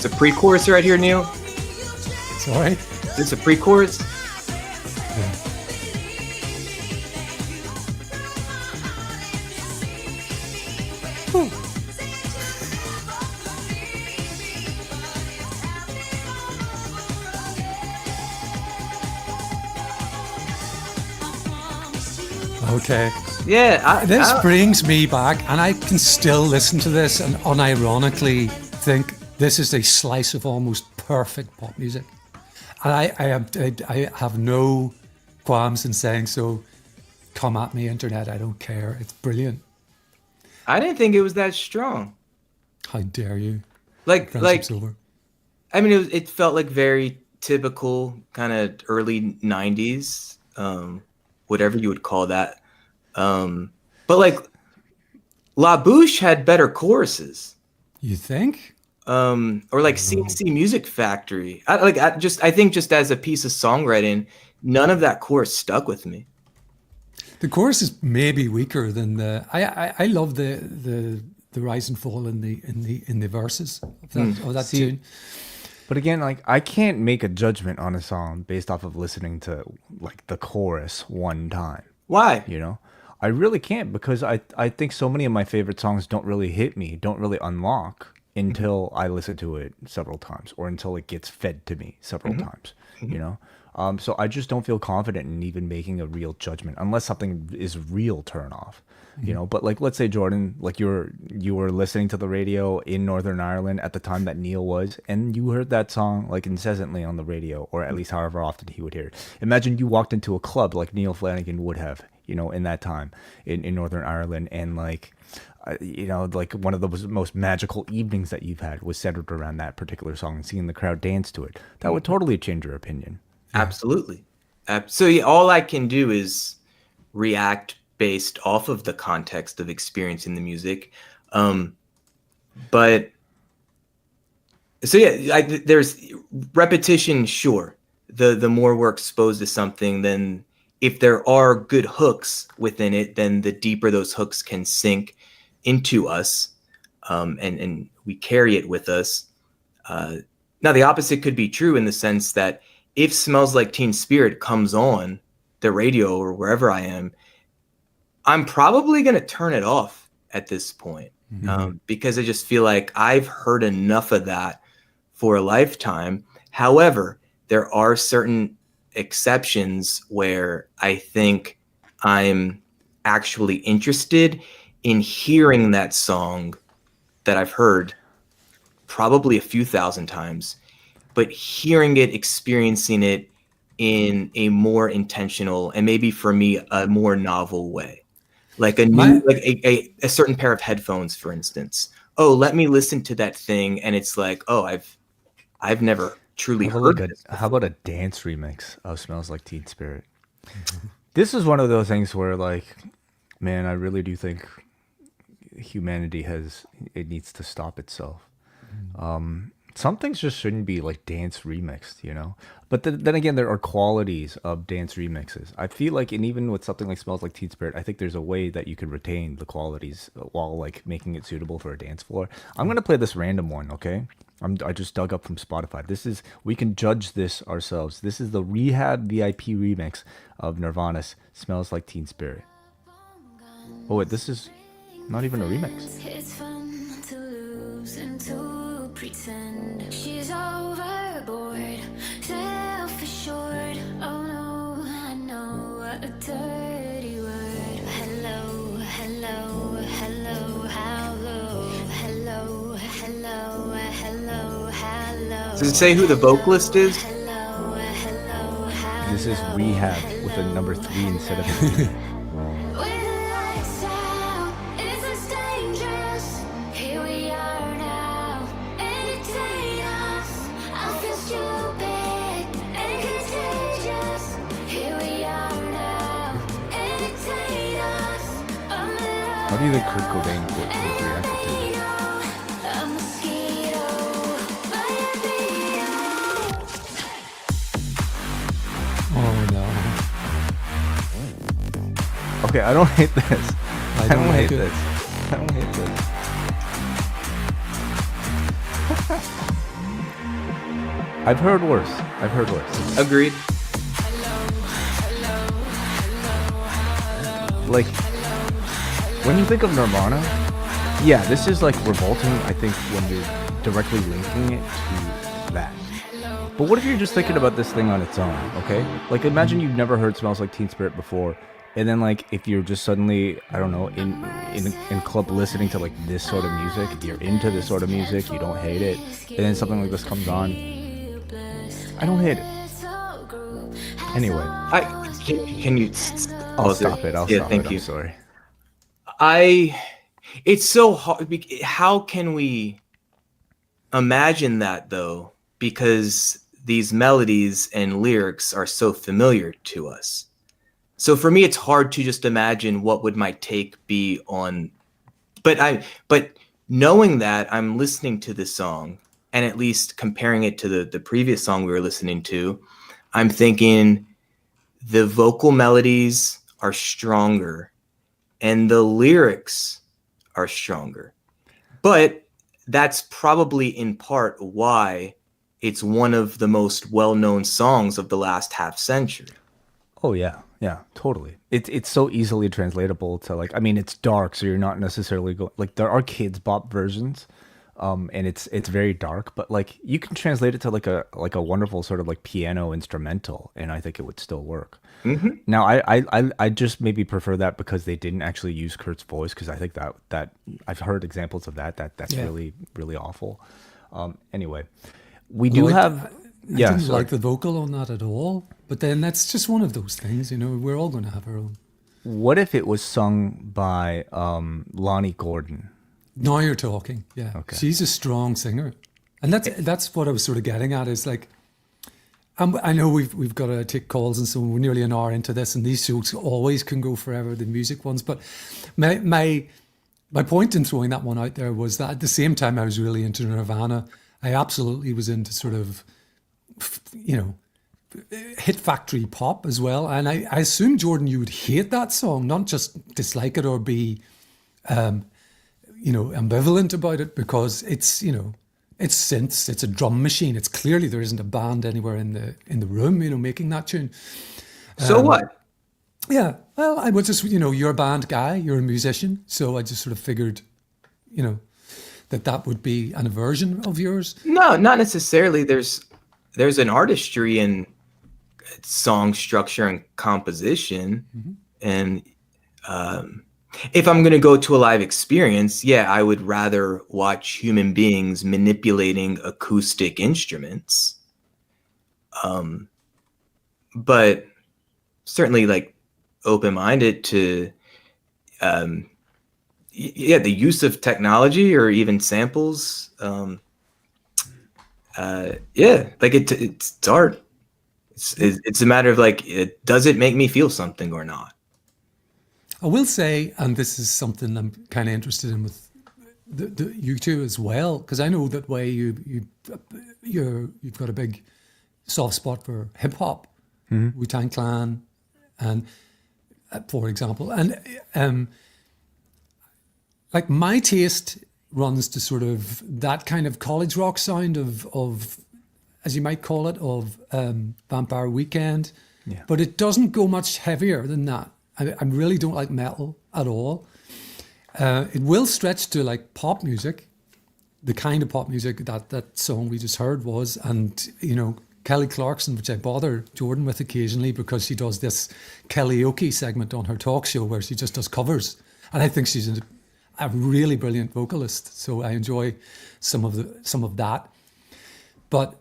It's a pre-chorus right here, Neil. Sorry. Is this a pre-chorus? Okay. Yeah. This brings me back, and I can still listen to this and unironically think this is a slice of almost perfect pop music. And I have no qualms in saying so. Come at me, internet. I don't care. It's brilliant. I didn't think it was that strong. How dare you? Like, Friendship's over. I mean, it felt like very typical kind of early 90s, whatever you would call that. But like La Bouche had better choruses. You think? Or like CNC Music Factory. I think just as a piece of songwriting, none of that chorus stuck with me. The chorus is maybe weaker than the. I love the rise and fall in the verses of that tune. But again, like I can't make a judgment on a song based off of listening to like the chorus one time. Why? You know, I really can't because I think so many of my favorite songs don't really hit me, don't really unlock until I listen to it several times or until it gets fed to me several times. You know. So I just don't feel confident in even making a real judgment unless something is real turn off, you know. But like, let's say Jordan, like you were listening to the radio in Northern Ireland at the time that Neal was, and you heard that song like incessantly on the radio, or at least however often he would hear it. Imagine you walked into a club like Neal Flanagan would have, you know, in that time in Northern Ireland, and like. You know, like one of the most magical evenings that you've had was centered around that particular song and seeing the crowd dance to it. That would totally change your opinion. Absolutely. So yeah, all I can do is react based off of the context of experiencing the music. But so yeah, there's repetition. Sure. The more we're exposed to something, then if there are good hooks within it, then the deeper those hooks can sink into us, and we carry it with us. Now, the opposite could be true in the sense that if Smells Like Teen Spirit comes on the radio or wherever I am, I'm probably going to turn it off at this point, because I just feel like I've heard enough of that for a lifetime. However, there are certain exceptions where I think I'm actually interested in hearing that song that I've heard probably a few thousand times, but hearing it, experiencing it in a more intentional and maybe for me a more novel way, like a certain pair of headphones, for instance. Oh, let me listen to that thing, and it's like, oh, I've never truly heard this. How about a dance remix of Smells Like Teen Spirit? This is one of those things where, like, man, I really do think humanity needs to stop itself. Some things just shouldn't be like dance remixed, you know. But then again, there are qualities of dance remixes. I feel like, and even with something like Smells Like Teen Spirit, I think there's a way that you can retain the qualities while like making it suitable for a dance floor. I'm gonna play this random one, okay? I just dug up from Spotify. We can judge this ourselves. This is the Rehab VIP remix of Nirvana's Smells Like Teen Spirit. Oh wait, this is not even a remix. It's fun to lose and to pretend she's overboard, self-assured. Oh no, I know a dirty word. Hello, hello, hello, hello, hello, hello, hello, hello. Does it say who the vocalist is? Hello, hello, hello. This is Rehab with a number 3 instead of a 3. With the lights out, it's dangerous. Here we are now, entertain us. I feel stupid and contagious. Here we are now, entertain us. How do you think Kurt Cobain would react to it? A mosquito by your beat. Oh no. Okay, I don't hate this. I don't like hate it. this. I don't hate this. I've heard worse. I've heard worse. Agreed. Like, when you think of Nirvana, yeah, this is like revolting, I think, when you're directly linking it to that. But what if you're just thinking about this thing on its own, okay? Like, imagine you've never heard Smells Like Teen Spirit before, and then, like, if you're just suddenly, I don't know, in club listening to, like, this sort of music, you're into this sort of music, you don't hate it, and then something like this comes on, I don't hate it. Anyway, Can you? I'll stop it. Yeah, thank you. I'm sorry. It's so hard. How can we imagine that though? Because these melodies and lyrics are so familiar to us. So for me, it's hard to just imagine what would my take be on. But knowing that I'm listening to this song and at least comparing it to the previous song we were listening to, I'm thinking the vocal melodies are stronger and the lyrics are stronger. But that's probably in part why it's one of the most well-known songs of the last half century. Oh yeah, totally. It's so easily translatable to, like, I mean, it's dark, so you're not necessarily going, like, there are kids bop versions, and it's very dark, but like you can translate it to like a wonderful sort of like piano instrumental, and I think it would still work. Now, I just maybe prefer that because they didn't actually use Kurt's voice, because I think that I've heard examples of that's Yeah. really really awful. Anyway, we do have. I Yeah, didn't sorry. like the vocal on that at all. But then that's just one of those things, you know. We're all going to have our own. What if it was sung by Lonnie Gordon? Now you're talking. Yeah, Okay. she's a strong singer, and that's what I was sort of getting at. Is like, I know we've got to take calls, and so we're nearly an hour into this, and these shows always can go forever, the music ones. But my point in throwing that one out there was that at the same time I was really into Nirvana, I absolutely was into sort of, you know, hit factory pop as well. And I assume, Jordan, you would hate that song, not just dislike it or be, you know, ambivalent about it, because it's, you know, it's synths, it's a drum machine. It's clearly there isn't a band anywhere in the room, you know, making that tune. So what? Yeah, well, I was just, you know, you're a band guy, you're a musician, so I just sort of figured, you know, that would be an aversion of yours. No, not necessarily. There's an artistry in song structure and composition, and if I'm going to go to a live experience, yeah, I would rather watch human beings manipulating acoustic instruments. But certainly, like, open-minded to yeah, the use of technology or even samples. Yeah, like it's art. It's a matter of like, does it make me feel something or not? I will say, and this is something I'm kind of interested in with you two as well, because I know that way you've got a big soft spot for hip hop, Wu-Tang Clan, and for example, and like my taste runs to sort of that kind of college rock sound of as you might call it, of Vampire Weekend, Yeah. but it doesn't go much heavier than that. I really don't like metal at all. It will stretch to like pop music, the kind of pop music that song we just heard was, and you know, Kelly Clarkson, which I bother Jordan with occasionally because she does this karaoke segment on her talk show where she just does covers, and I think she's a really brilliant vocalist. So I enjoy some of that, but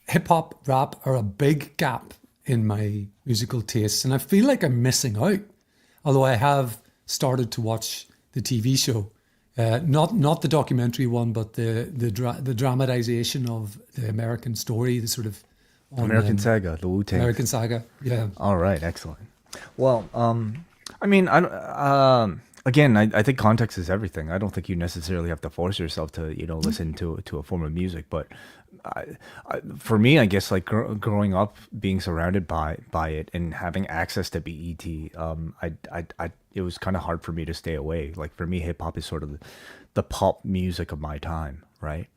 hip hop, rap are a big gap in my musical tastes, and I feel like I'm missing out. Although I have started to watch the TV show, not the documentary one, but the dramatization of the American story, the sort of American Saga, the Wu-Tang. American Saga. Yeah, All right, excellent. Well, I mean, again, I think context is everything. I don't think you necessarily have to force yourself to, you know, listen to a form of music. But for me, I guess like growing up, being surrounded by it and having access to BET, it was kind of hard for me to stay away. Like for me, hip hop is sort of the pop music of my time, right?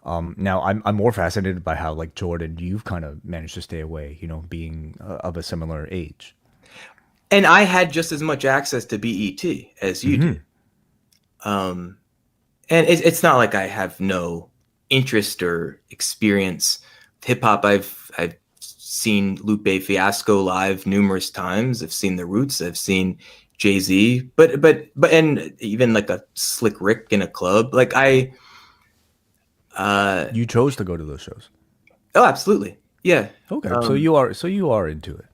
Now I'm more fascinated by how, like, Jordan, you've kind of managed to stay away, being of a similar age. And I had just as much access to BET as you did. And it's not like I have no interest or experience with hip hop. I've seen Lupe Fiasco live numerous times. I've seen The Roots. I've seen Jay-Z, but and even like a Slick Rick in a club. Like You chose to go to those shows. oh, absolutely, yeah. Okay, so you are into it.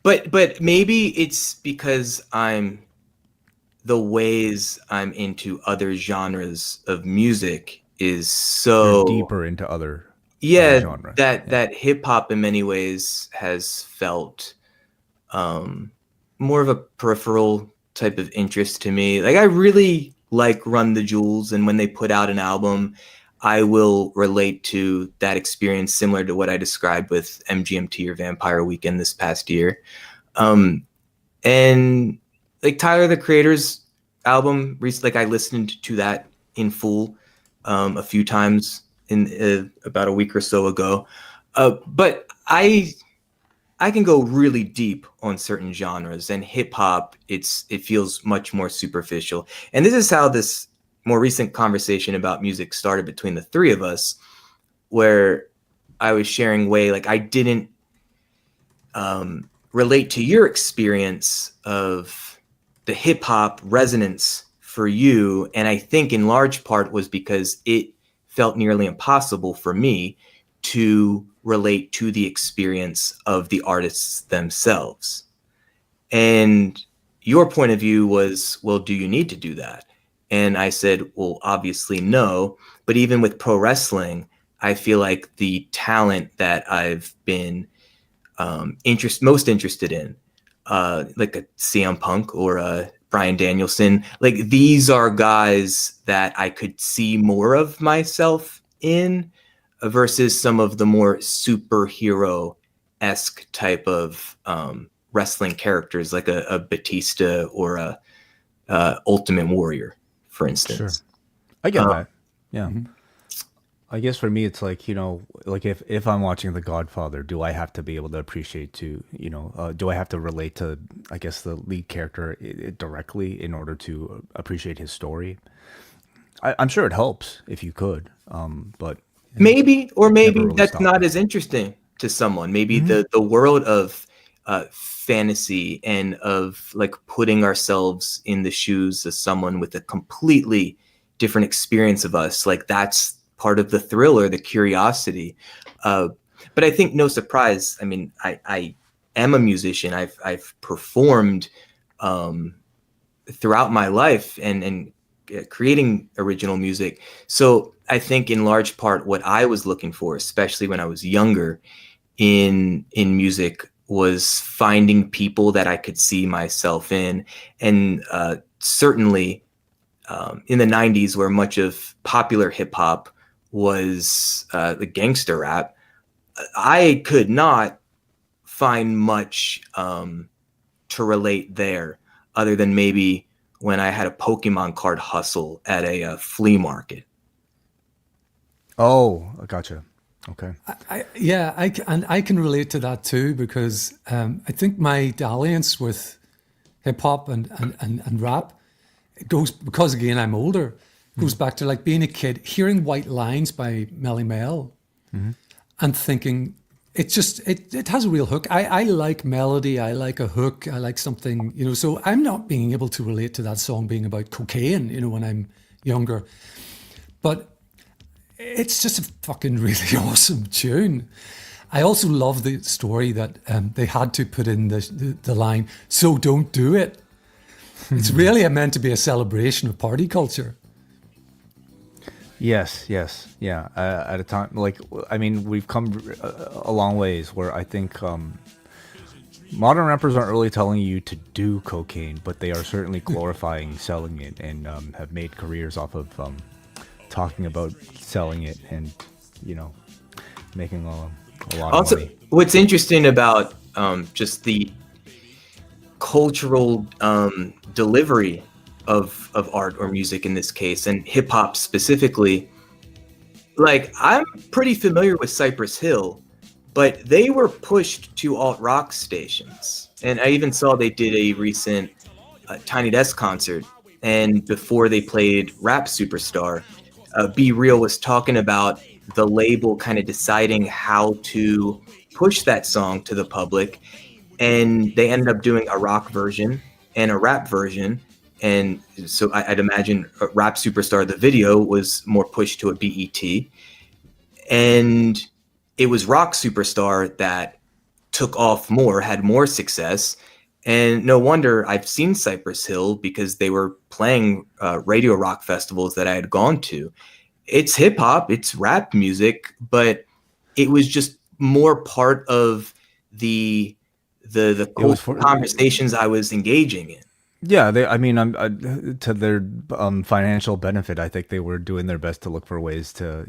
But maybe it's because the ways I'm into other genres of music is so You're deeper into other yeah genre. that hip hop in many ways has felt more of a peripheral type of interest to me. Like I really like Run the Jewels, and when they put out an album, I will relate to that experience similar to what I described with MGMT or Vampire Weekend this past year. And like Tyler the Creator's album, like I listened to that in full a few times in about a week or so ago. But I can go really deep on certain genres, and hip hop, it feels much more superficial. And this is how this more recent conversation about music started between the three of us, where I was sharing way like I didn't relate to your experience of the hip hop resonance for you. And I think in large part was because it felt nearly impossible for me to relate to the experience of the artists themselves. And your point of view was, well, do you need to do that? And I said, well, obviously no. But even with pro wrestling, I feel like the talent that I've been most interested in, like a CM Punk or a Bryan Danielson, like these are guys that I could see more of myself in versus some of the more superhero-esque type of wrestling characters like a Batista or a Ultimate Warrior, for instance. Sure. I get that. Yeah. I guess for me, it's like, like if I'm watching The Godfather, do I have to be able to appreciate do I have to relate to, I guess, the lead character directly in order to appreciate his story? I'm sure it helps if you could, but maybe really that's stopped not me. as interesting to someone. Maybe the world of fantasy and of like putting ourselves in the shoes of someone with a completely different experience of us, like that's part of the thrill or the curiosity. But I think no surprise. I mean, I am a musician. I've performed throughout my life and creating original music. So I think in large part what I was looking for, especially when I was younger in music, was finding people that I could see myself in. And certainly in the 90s, where much of popular hip hop was the gangster rap, I could not find much to relate there other than maybe when I had a Pokemon card hustle at a flea market. Oh, I gotcha. Okay. I can relate to that too, because I think my dalliance with hip hop and rap, it goes, because again I'm older, goes back to like being a kid, hearing White Lines by Melly Mel, and thinking it has a real hook. I like melody, I like a hook, I like something, so I'm not being able to relate to that song being about cocaine, when I'm younger. But it's just a fucking really awesome tune. I also love the story that they had to put in the line, "So don't do it." It's really meant to be a celebration of party culture. Yes, yeah. At a time, like, I mean, we've come a long ways where I think modern rappers aren't really telling you to do cocaine, but they are certainly glorifying selling it, and have made careers off of talking about selling it and, making a lot Also, of money. what's interesting about just the cultural delivery of art or music in this case, and hip hop specifically, like I'm pretty familiar with Cypress Hill, but they were pushed to alt rock stations, and I even saw they did a recent Tiny Desk concert, and before they played Rap Superstar, Be Real was talking about the label kind of deciding how to push that song to the public, and they ended up doing a rock version and a rap version. And so I'd imagine Rap Superstar, the video, was more pushed to a BET, and it was Rock Superstar that took off more, had more success. And no wonder I've seen Cypress Hill, because they were playing radio rock festivals that I had gone to. It's hip hop, it's rap music, but it was just more part of the It was for conversations I was engaging in. Yeah, I mean, to their financial benefit, I think they were doing their best to look for ways to,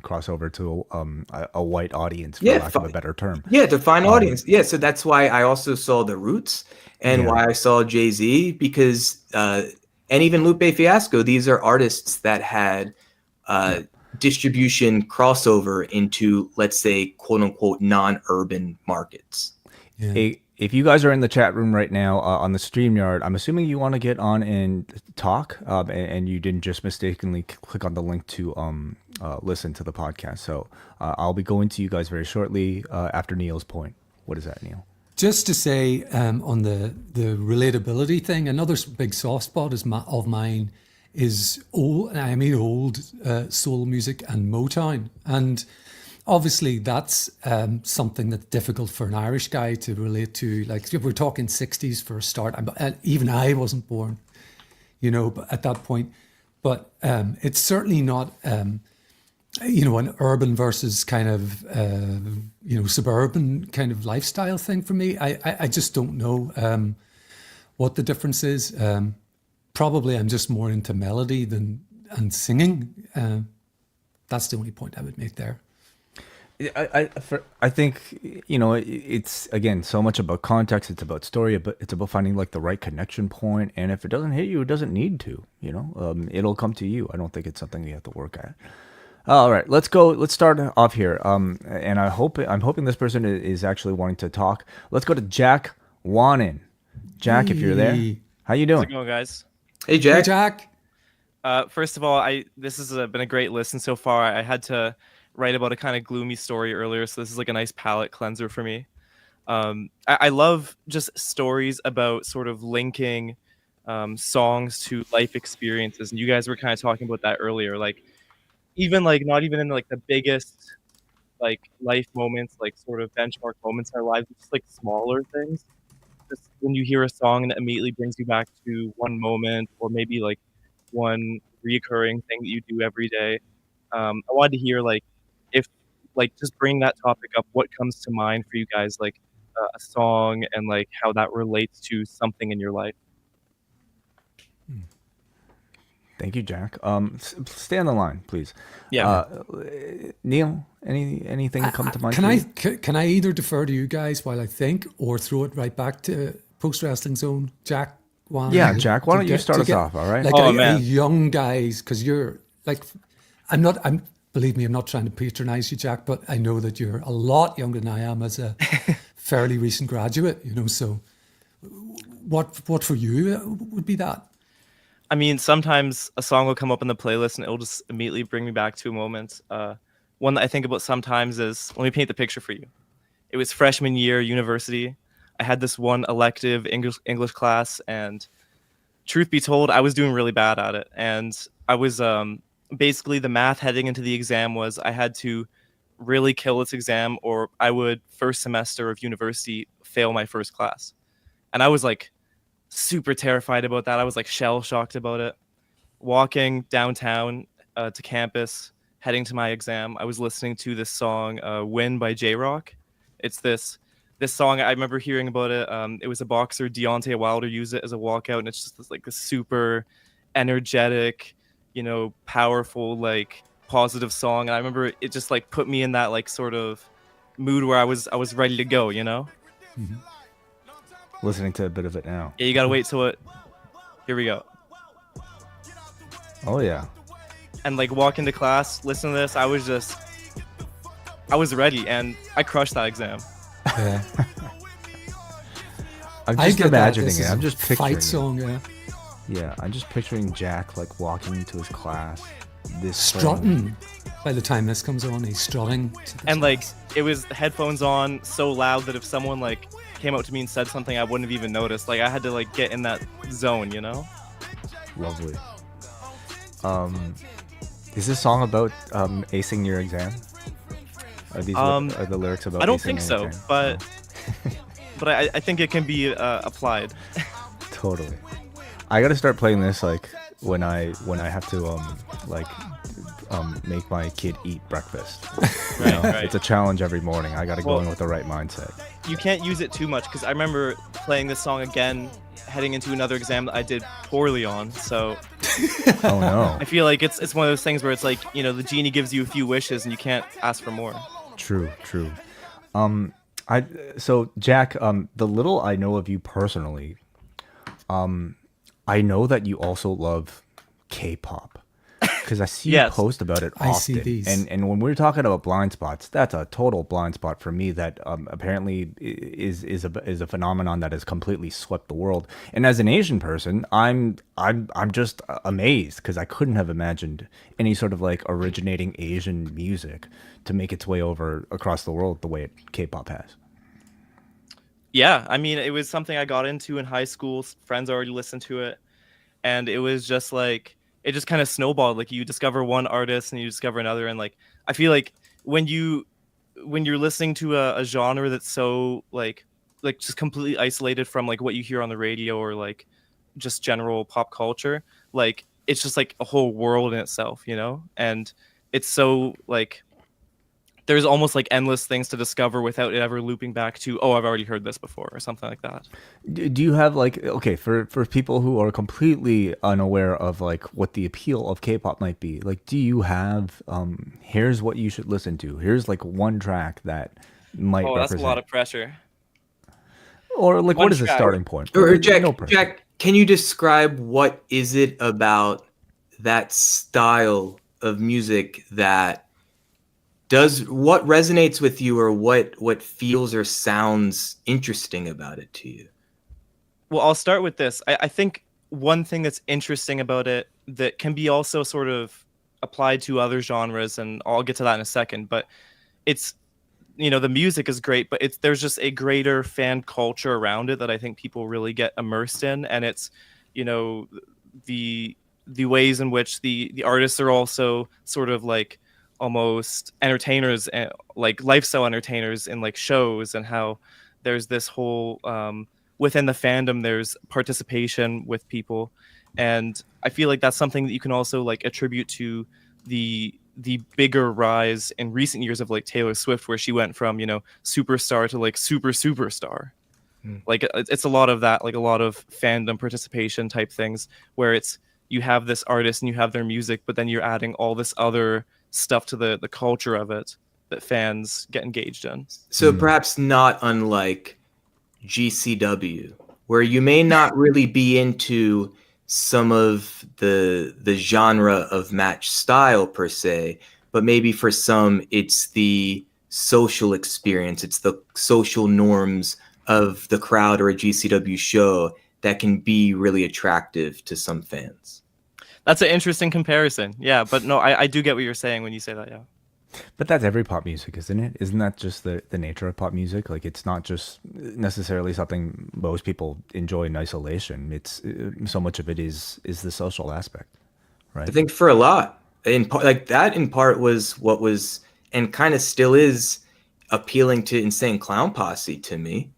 cross over to a white audience, for Yeah, lack of a better term. Yeah, to find audience. Yeah, so that's why I also saw the Roots, and Yeah. why I saw Jay-Z, because and even Lupe Fiasco, these are artists that had distribution crossover into, let's say, quote unquote, non-urban markets. Yeah. If you guys are in the chat room right now on the StreamYard, I'm assuming you want to get on and talk, and you didn't just mistakenly click on the link to listen to the podcast. So I'll be going to you guys very shortly after Neal's point. What is that, Neal? Just to say on the relatability thing, another big soft spot of mine is old soul music and Motown. And obviously that's something that's difficult for an Irish guy to relate to. Like, if we're talking 60s for a start, even I wasn't born, but at that point. But it's certainly not, an urban versus kind of, suburban kind of lifestyle thing for me. I just don't know what the difference is. Probably I'm just more into melody and singing. That's the only point I would make there. I think, it's, again, so much about context. It's about story, but it's about finding like the right connection point. And if it doesn't hit you, it doesn't need to. It'll come to you. I don't think it's something you have to work at. All right, let's go. Let's start off here. And I'm hoping this person is actually wanting to talk. Let's go to Jack Wanin. Jack, if you're there, how you doing? How's it going, guys? Hey, Jack. Hey, Jack. First of all, this has been a great listen so far. I had to write about a kind of gloomy story earlier, so this is like a nice palate cleanser for me. I love just stories about sort of linking songs to life experiences, and you guys were kind of talking about that earlier. Like, even like not even in like the biggest like life moments, like sort of benchmark moments in our lives, just like smaller things. Just when you hear a song and it immediately brings you back to one moment, or maybe like one reoccurring thing that you do every day. I wanted to hear like, if like, just bring that topic up, what comes to mind for you guys, like a song, and like how that relates to something in your life. Thank you, Jack. Stay on the line, please. Yeah. Neal, anything come to mind? Can I either defer to you guys while I think, or throw it right back to Post Wrestling Zone? Jack, Yeah, Jack, why don't you start us off, all right? Like Oh, a man. young guys, because you're like, believe me, I'm not trying to patronize you, Jack, but I know that you're a lot younger than I am as a fairly recent graduate, so what for you would be that? I mean, sometimes a song will come up in the playlist and it'll just immediately bring me back to a moment. One that I think about sometimes is, let me paint the picture for you. It was freshman year, university. I had this one elective English class, and truth be told, I was doing really bad at it. And I was basically, the math heading into the exam was I had to really kill this exam, or I would, first semester of university, fail my first class. And I was like super terrified about that. I was like shell shocked about it. Walking downtown to campus, heading to my exam, I was listening to this song, Win by J-Rock. It's this song, I remember hearing about it. It was a boxer, Deontay Wilder, used it as a walkout, and it's just this super energetic, powerful, like positive song. And I remember it just like put me in that like sort of mood where I was ready to go, Mm-hmm. Listening to a bit of it now. Yeah, you gotta wait till it. Here we go. Oh, yeah. and like walk into class, listen to this. I was ready, and I crushed that exam. Yeah. I'm I just get that. imagining This it. is I'm a just picturing fight song, yeah. it. Yeah, I'm just picturing Jack like walking into his class. This Strutting. By the time this comes on, he's strutting. To the And like class. it was headphones on so loud that if someone like came up to me and said something, I wouldn't have even noticed. Like I had to like get in that zone, you know? Lovely. Is this song about acing your exam? Are these are the lyrics about? I don't acing think your so, exam? but but I think it can be applied. Totally. I gotta start playing this like when I have to make my kid eat breakfast. You know, Right. It's a challenge every morning. I gotta go Well- in with the right mindset. You can't use it too much because I remember playing this song again, heading into another exam that I did poorly on. So Oh no. I feel like it's one of those things where it's like, you know, the genie gives you a few wishes and you can't ask for more. True. So Jack, the little I know of you personally, I know that you also love K-pop because I see Yes. you post about it often. I see these. And when we're talking about blind spots, that's a total blind spot for me. That apparently is a phenomenon that has completely swept the world. And as an Asian person, I'm just amazed because I couldn't have imagined any sort of like originating Asian music to make its way over across the world the way K-pop has. Yeah, I mean, it was something I got into in high school. Friends already listened to it, and it was just like it just kind of snowballed. Like you discover one artist and you discover another, and like I feel like when you're listening to a genre that's so like just completely isolated from like what you hear on the radio or like just general pop culture, like it's just like a whole world in itself, you know? And it's so like there's almost like endless things to discover without it ever looping back to, oh, I've already heard this before or something like that. Do you have like, okay, for people who are completely unaware of like what the appeal of K-pop might be, like do you have here's what you should listen to, here's like one track that might Oh, that's represent, a lot of pressure. or like one what is the track. starting point? Or Like, Jack, no pressure. Jack, can you describe what is it about that style of music that what resonates with you, or what feels or sounds interesting about it to you? Well, I'll start with this. I think one thing that's interesting about it that can be also sort of applied to other genres, and I'll get to that in a second, but it's, you know, the music is great, but there's just a greater fan culture around it that I think people really get immersed in, and it's, you know, the ways in which the artists are also sort of like almost entertainers and like lifestyle entertainers in like shows, and how there's this whole within the fandom there's participation with people, and I feel like that's something that you can also like attribute to the bigger rise in recent years of like Taylor Swift, where she went from, you know, superstar to like superstar. Like it's a lot of that, like a lot of fandom participation type things, where it's you have this artist and you have their music, but then you're adding all this other stuff to the culture of it that fans get engaged in. So perhaps not unlike GCW, where you may not really be into some of the genre of match style per se, but maybe for some it's the social experience, it's the social norms of the crowd or a GCW show that can be really attractive to some fans. That's an interesting comparison. Yeah, but no, I do get what you're saying when you say that, yeah. But that's every pop music, isn't it? Isn't that just the nature of pop music? Like it's not just necessarily something most people enjoy in isolation. It's so much of it is the social aspect, right? I think for a lot, in part, like that in part was what was and kind of still is appealing to Insane Clown Posse to me.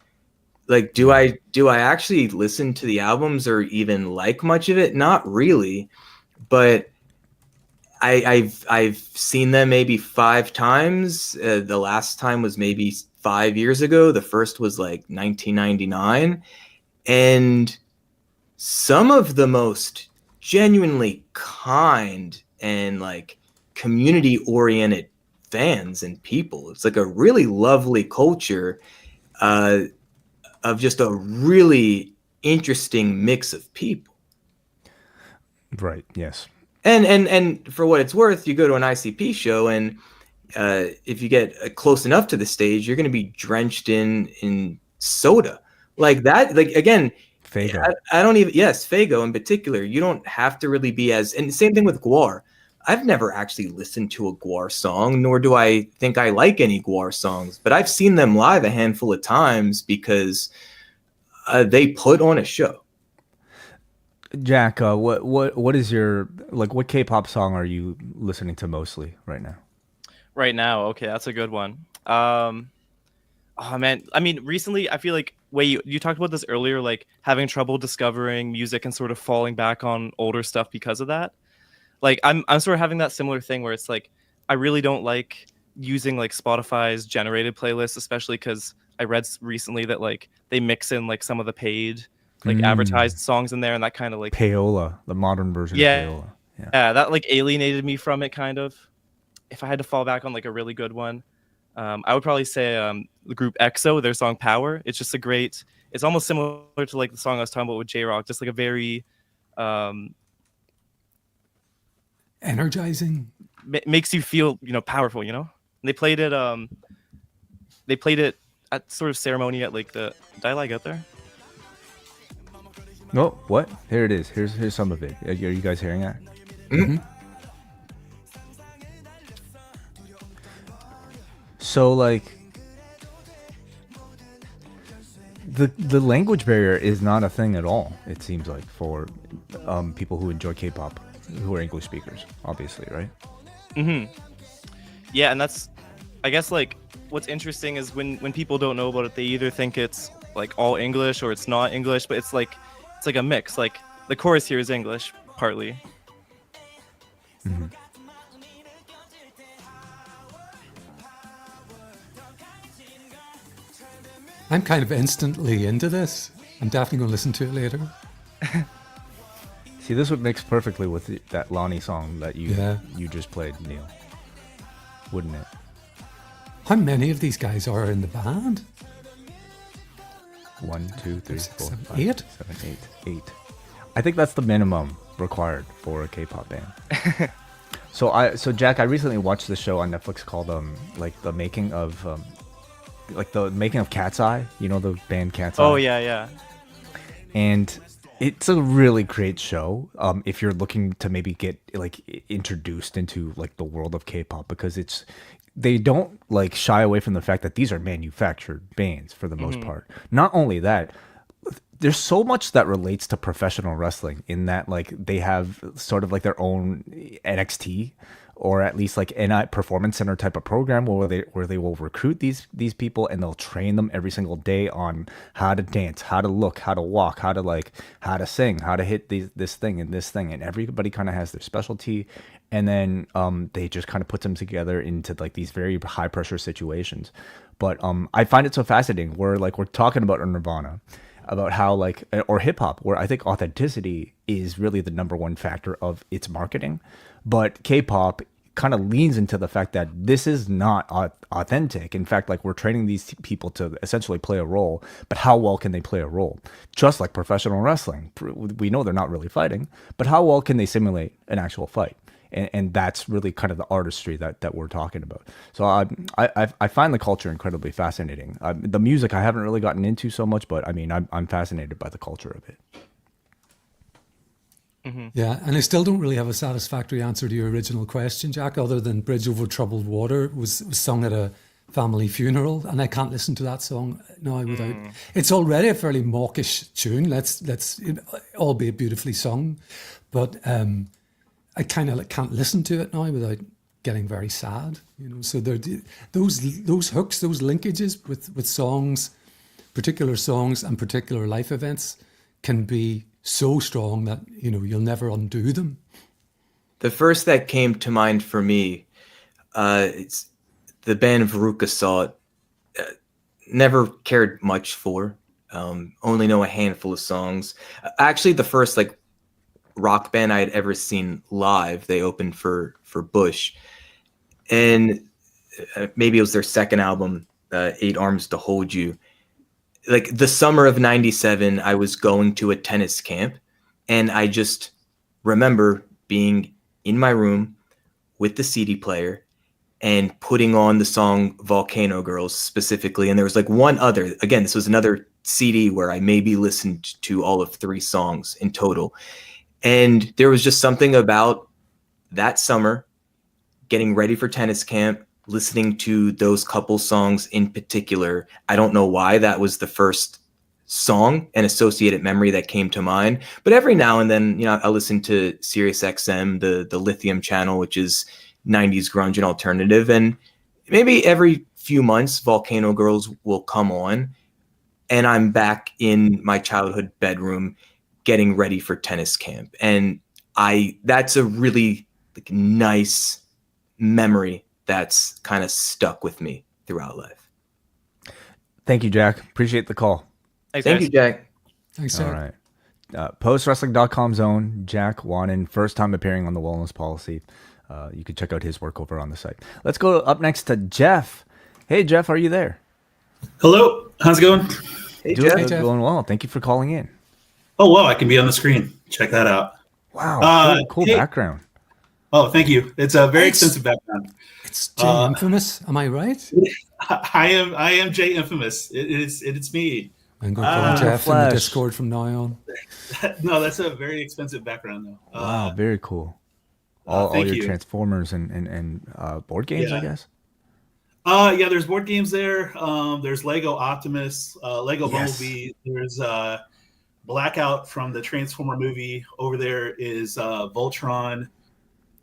Like, do I actually listen to the albums or even like much of it? Not really, but I've seen them maybe 5 times. The last time was maybe 5 years ago. The first was like 1999, and some of the most genuinely kind and like community oriented fans and people. It's like a really lovely culture of just a really interesting mix of people. Right. Yes. And for what it's worth, you go to an ICP show, and if you get close enough to the stage, you're going to be drenched in soda like that. Like again, Fago. I don't even. Yes, Fago in particular. You don't have to really be as. And the same thing with Guar. I've never actually listened to a Guar song, nor do I think I like any Guar songs. But I've seen them live a handful of times because they put on a show. Jack, what is your like? What K-pop song are you listening to mostly right now? Right now, okay, that's a good one. Oh man, I mean, recently I feel like you talked about this earlier, like having trouble discovering music and sort of falling back on older stuff because of that. Like I'm sort of having that similar thing where it's like I really don't like using like Spotify's generated playlists, especially because I read recently that like they mix in like some of the paid like advertised songs in there, and that kind of like Payola, the modern version yeah, of Payola. yeah, that like alienated me from it kind of. If I had to fall back on like a really good one, I would probably say the group EXO, their song Power. It's just a great, it's almost similar to like the song I was talking about with J-Rock, just like a very Energizing. makes you feel, powerful, And they played it at sort of ceremony at like the, did I like out there? No, what? Here it is. Here's some of it. Are you guys hearing that? Mm-hmm. So like the language barrier is not a thing at all, it seems like, for people who enjoy K-pop, who are English speakers, obviously, right? Mm-hmm. Yeah, and that's, I guess, like what's interesting is when people don't know about it, they either think it's like all English or it's not English, but it's like a mix. Like the chorus here is English partly. Mm-hmm. I'm kind of instantly into this. I'm definitely going to listen to it later. See, this would mix perfectly with that Lonnie song that you just played, Neil. Wouldn't it? How many of these guys are in the band? 1, 2, 3, 6, 4, 7, 5, 8? 7, 8. I think that's the minimum required for a K-pop band. So Jack, I recently watched the show on Netflix called like the making of Cat's Eye. You know the band Cat's Eye? Oh yeah. And it's a really great show if you're looking to maybe get like introduced into like the world of K-pop, because they don't like shy away from the fact that these are manufactured bands for the most part. Not only that, there's so much that relates to professional wrestling in that like they have sort of like their own NXT, or at least like NI Performance Center type of program where they will recruit these people, and they'll train them every single day on how to dance, how to look, how to walk, how to sing, how to hit this thing, and everybody kind of has their specialty, and then they just kind of put them together into like these very high pressure situations. But I find it so fascinating where like we're talking about Nirvana, about how like, or hip hop, where I think authenticity is really the number one factor of its marketing. But K-pop kind of leans into the fact that this is not authentic. In fact, like we're training these people to essentially play a role, but how well can they play a role? Just like professional wrestling, we know they're not really fighting, but how well can they simulate an actual fight? And that's really kind of the artistry that we're talking about. So I find the culture incredibly fascinating. The music I haven't really gotten into so much, but I mean I'm fascinated by the culture of it. Mm-hmm. Yeah, and I still don't really have a satisfactory answer to your original question, Jack, other than Bridge Over Troubled Water was sung at a family funeral, and I can't listen to that song now without... It's already a fairly mawkish tune, let's albeit beautifully sung, but I kind of can't listen to it now without getting very sad, So those hooks, those linkages with songs, particular songs and particular life events can be so strong that you'll never undo them. The first that came to mind for me, it's the band Veruca Salt. Never cared much for. Only know a handful of songs. Actually, the first like rock band I had ever seen live. They opened for Bush, and maybe it was their second album, 8 Arms to Hold You. Like the summer of '97, I was going to a tennis camp, and I just remember being in my room with the CD player and putting on the song Volcano Girls specifically. And there was like one other, again, this was another CD where I maybe listened to all of 3 songs in total. And there was just something about that summer getting ready for tennis camp, listening to those couple songs in particular. I don't know why that was the first song and associated memory that came to mind, but every now and then, you know, I listen to Sirius XM, the Lithium channel, which is 90s grunge and alternative, and maybe every few months Volcano Girls will come on and I'm back in my childhood bedroom getting ready for tennis camp. And that's a really like nice memory that's kind of stuck with me throughout life. Thank you, Jack. Appreciate the call. Thanks, Thank guys. you, Jack. Thanks, All sir. right. Postwrestling.com's own Jack Wannen, first time appearing on the Wellness Policy. You can check out his work over on the site. Let's go up next to Jeff. Hey, Jeff, are you there? Hello, how's it going? Hey, Doing, Jeff. Jeff. going well. Thank you for calling in. Oh, wow, I can be on the screen. Check that out. Wow, cool hey. background. Oh, thank you. It's a very extensive background. It's Jay Infamous. Am I right? I am Jay Infamous. It's me. I'm going to call Jeff in the Flash. Discord from now on. No, that's a very expensive background though. Wow, very cool. All thank your you. Transformers and board games, I Yeah. guess. Yeah, there's board games there. There's Lego Optimus, Lego Yes. Bumblebee. There's Blackout from the Transformer movie. Over there is Voltron,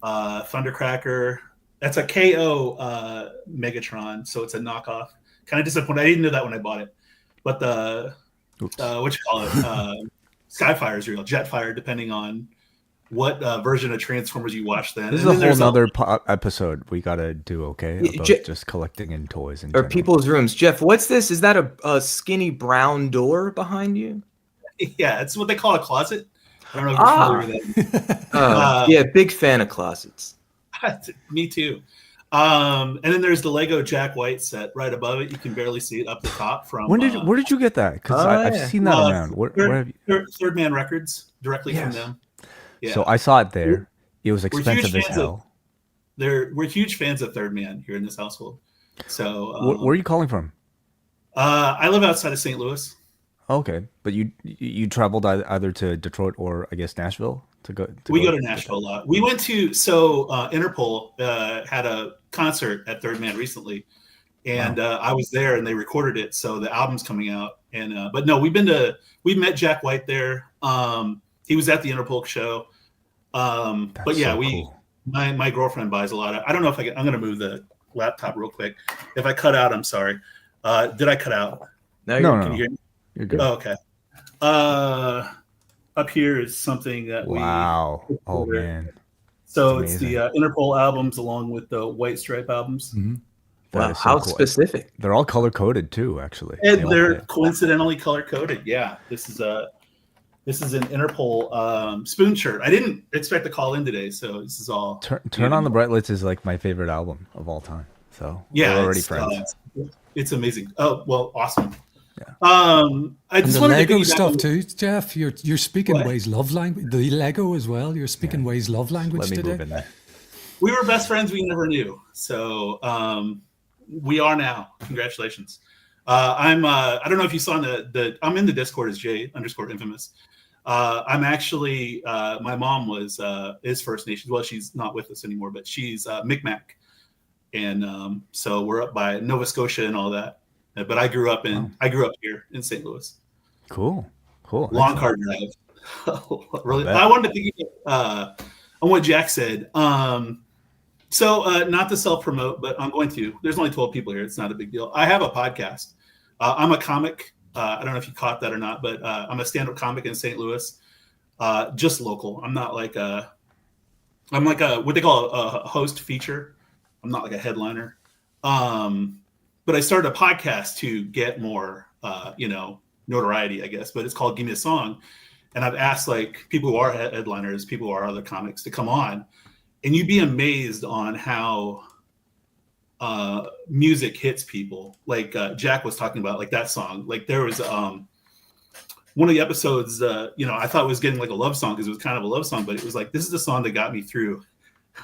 Thundercracker. That's a KO Megatron, so it's a knockoff. Kind of disappointed. I didn't know that when I bought it. But the what you call it, Skyfire is real. Jetfire, depending on what version of Transformers you watch. Then This And is then a whole there's nother episode we gotta do. Okay, about just collecting in toys and Or people's rooms. Jeff, what's this? Is that a skinny brown door behind you? Yeah, it's what they call a closet. I don't know if you're familiar with that. Yeah, big fan of closets. Me too. And then there's the Lego Jack White set right above it. You can barely see it up the top from. where did you get that? Because I've yeah. seen that around. Where have you? Third Man Records directly from Yes. them. Yeah. So I saw it there. It was We're huge expensive as fans of- hell. We're huge fans of Third Man here in this household. So Where are you calling from? I live outside of St. Louis. Okay, but you traveled either to Detroit or I guess Nashville to go. We go to Nashville a lot. We went to Interpol had a concert at Third Man recently, and I was there and they recorded it. So the album's coming out. And but no, we met Jack White there. He was at the Interpol show. But yeah, so cool. my girlfriend buys a lot of. I don't know if I'm going to move the laptop real quick. If I cut out, I'm sorry. Did I cut out? No, Can you hear me? You're good. Oh, okay. Up here is something that Wow. we. Oh man. So That's it's the Interpol albums along with the White Stripe albums. Mm-hmm. That Wow, is so how cool. specific. They're all color coded too, actually. And They all they're fit. coincidentally color coded. Yeah, this is an Interpol spoon shirt. I didn't expect to call in today, so this is all. Turn on the Bright Lights is like my favorite album of all time. So Yeah, we're already it's, friends. It's amazing. Oh well, awesome. Yeah. I And just the wanted to Lego piggyback stuff on- too, Jeff. You're speaking What? Way's love language. The Lego as well. You're speaking Way's love language Let me today. move in there. We were best friends we never knew. So we are now. Congratulations. I don't know if you saw I'm in the Discord as J_infamous. I'm actually my mom is First Nations. Well, she's not with us anymore, but she's Micmac. And so we're up by Nova Scotia and all that. But I grew up here in St. Louis. Cool. Long Excellent. car drive. Really, bet. I wanted to think on what Jack said. So not to self-promote, but I'm going to. There's only 12 people here. It's not a big deal. I have a podcast. I'm a comic. I don't know if you caught that or not, but I'm a stand-up comic in St. Louis, just local. I'm not like I'm like what they call a host feature. I'm not like a headliner. But I started a podcast to get more, notoriety, I guess. But it's called Give Me a Song, and I've asked like people who are headliners, people who are other comics to come on, and you'd be amazed on how music hits people. Like Jack was talking about, like that song. Like there was one of the episodes, I thought it was getting like a love song because it was kind of a love song, but it was like this is the song that got me through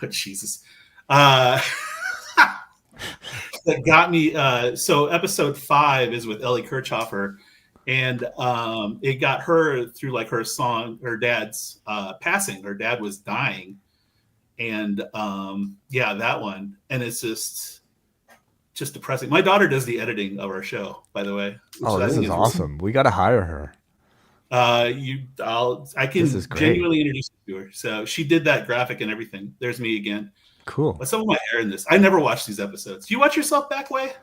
Oh, Jesus. That got me. So episode 5 is with Ellie Kirchhoffer, and it got her through like her song, her dad's passing. Her dad was dying, and yeah, that one. And it's just depressing. My daughter does the editing of our show, by the way. Oh, this is awesome. We got to hire her. I can This is great. genuinely introduce you to her. So she did that graphic and everything. There's me again. Cool. What's up with my hair in this? I never watched these episodes. Do you watch yourself back way?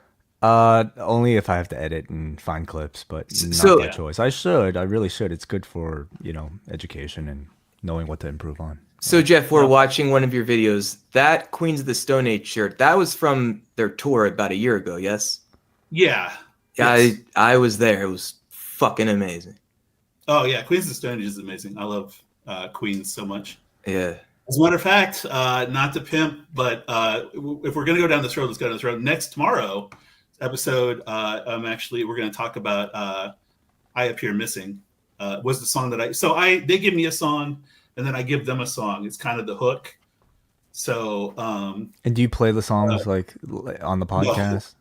Only if I have to edit and find clips, but not by choice. I should. I really should. It's good for, education and knowing what to improve on. So Jeff, we're watching one of your videos. That Queens of the Stone Age shirt, that was from their tour about a year ago, yes? Yeah. Yes. I was there. It was fucking amazing. Oh yeah, Queens of the Stone Age is amazing. I love Queens so much. Yeah. As a matter of fact, not to pimp, but if we're gonna go down this road, let's go down this road. Tomorrow episode, we're gonna talk about "I Appear Missing." Was the song that they give me a song and then I give them a song. It's kind of the hook. So. And do you play the songs like on the podcast?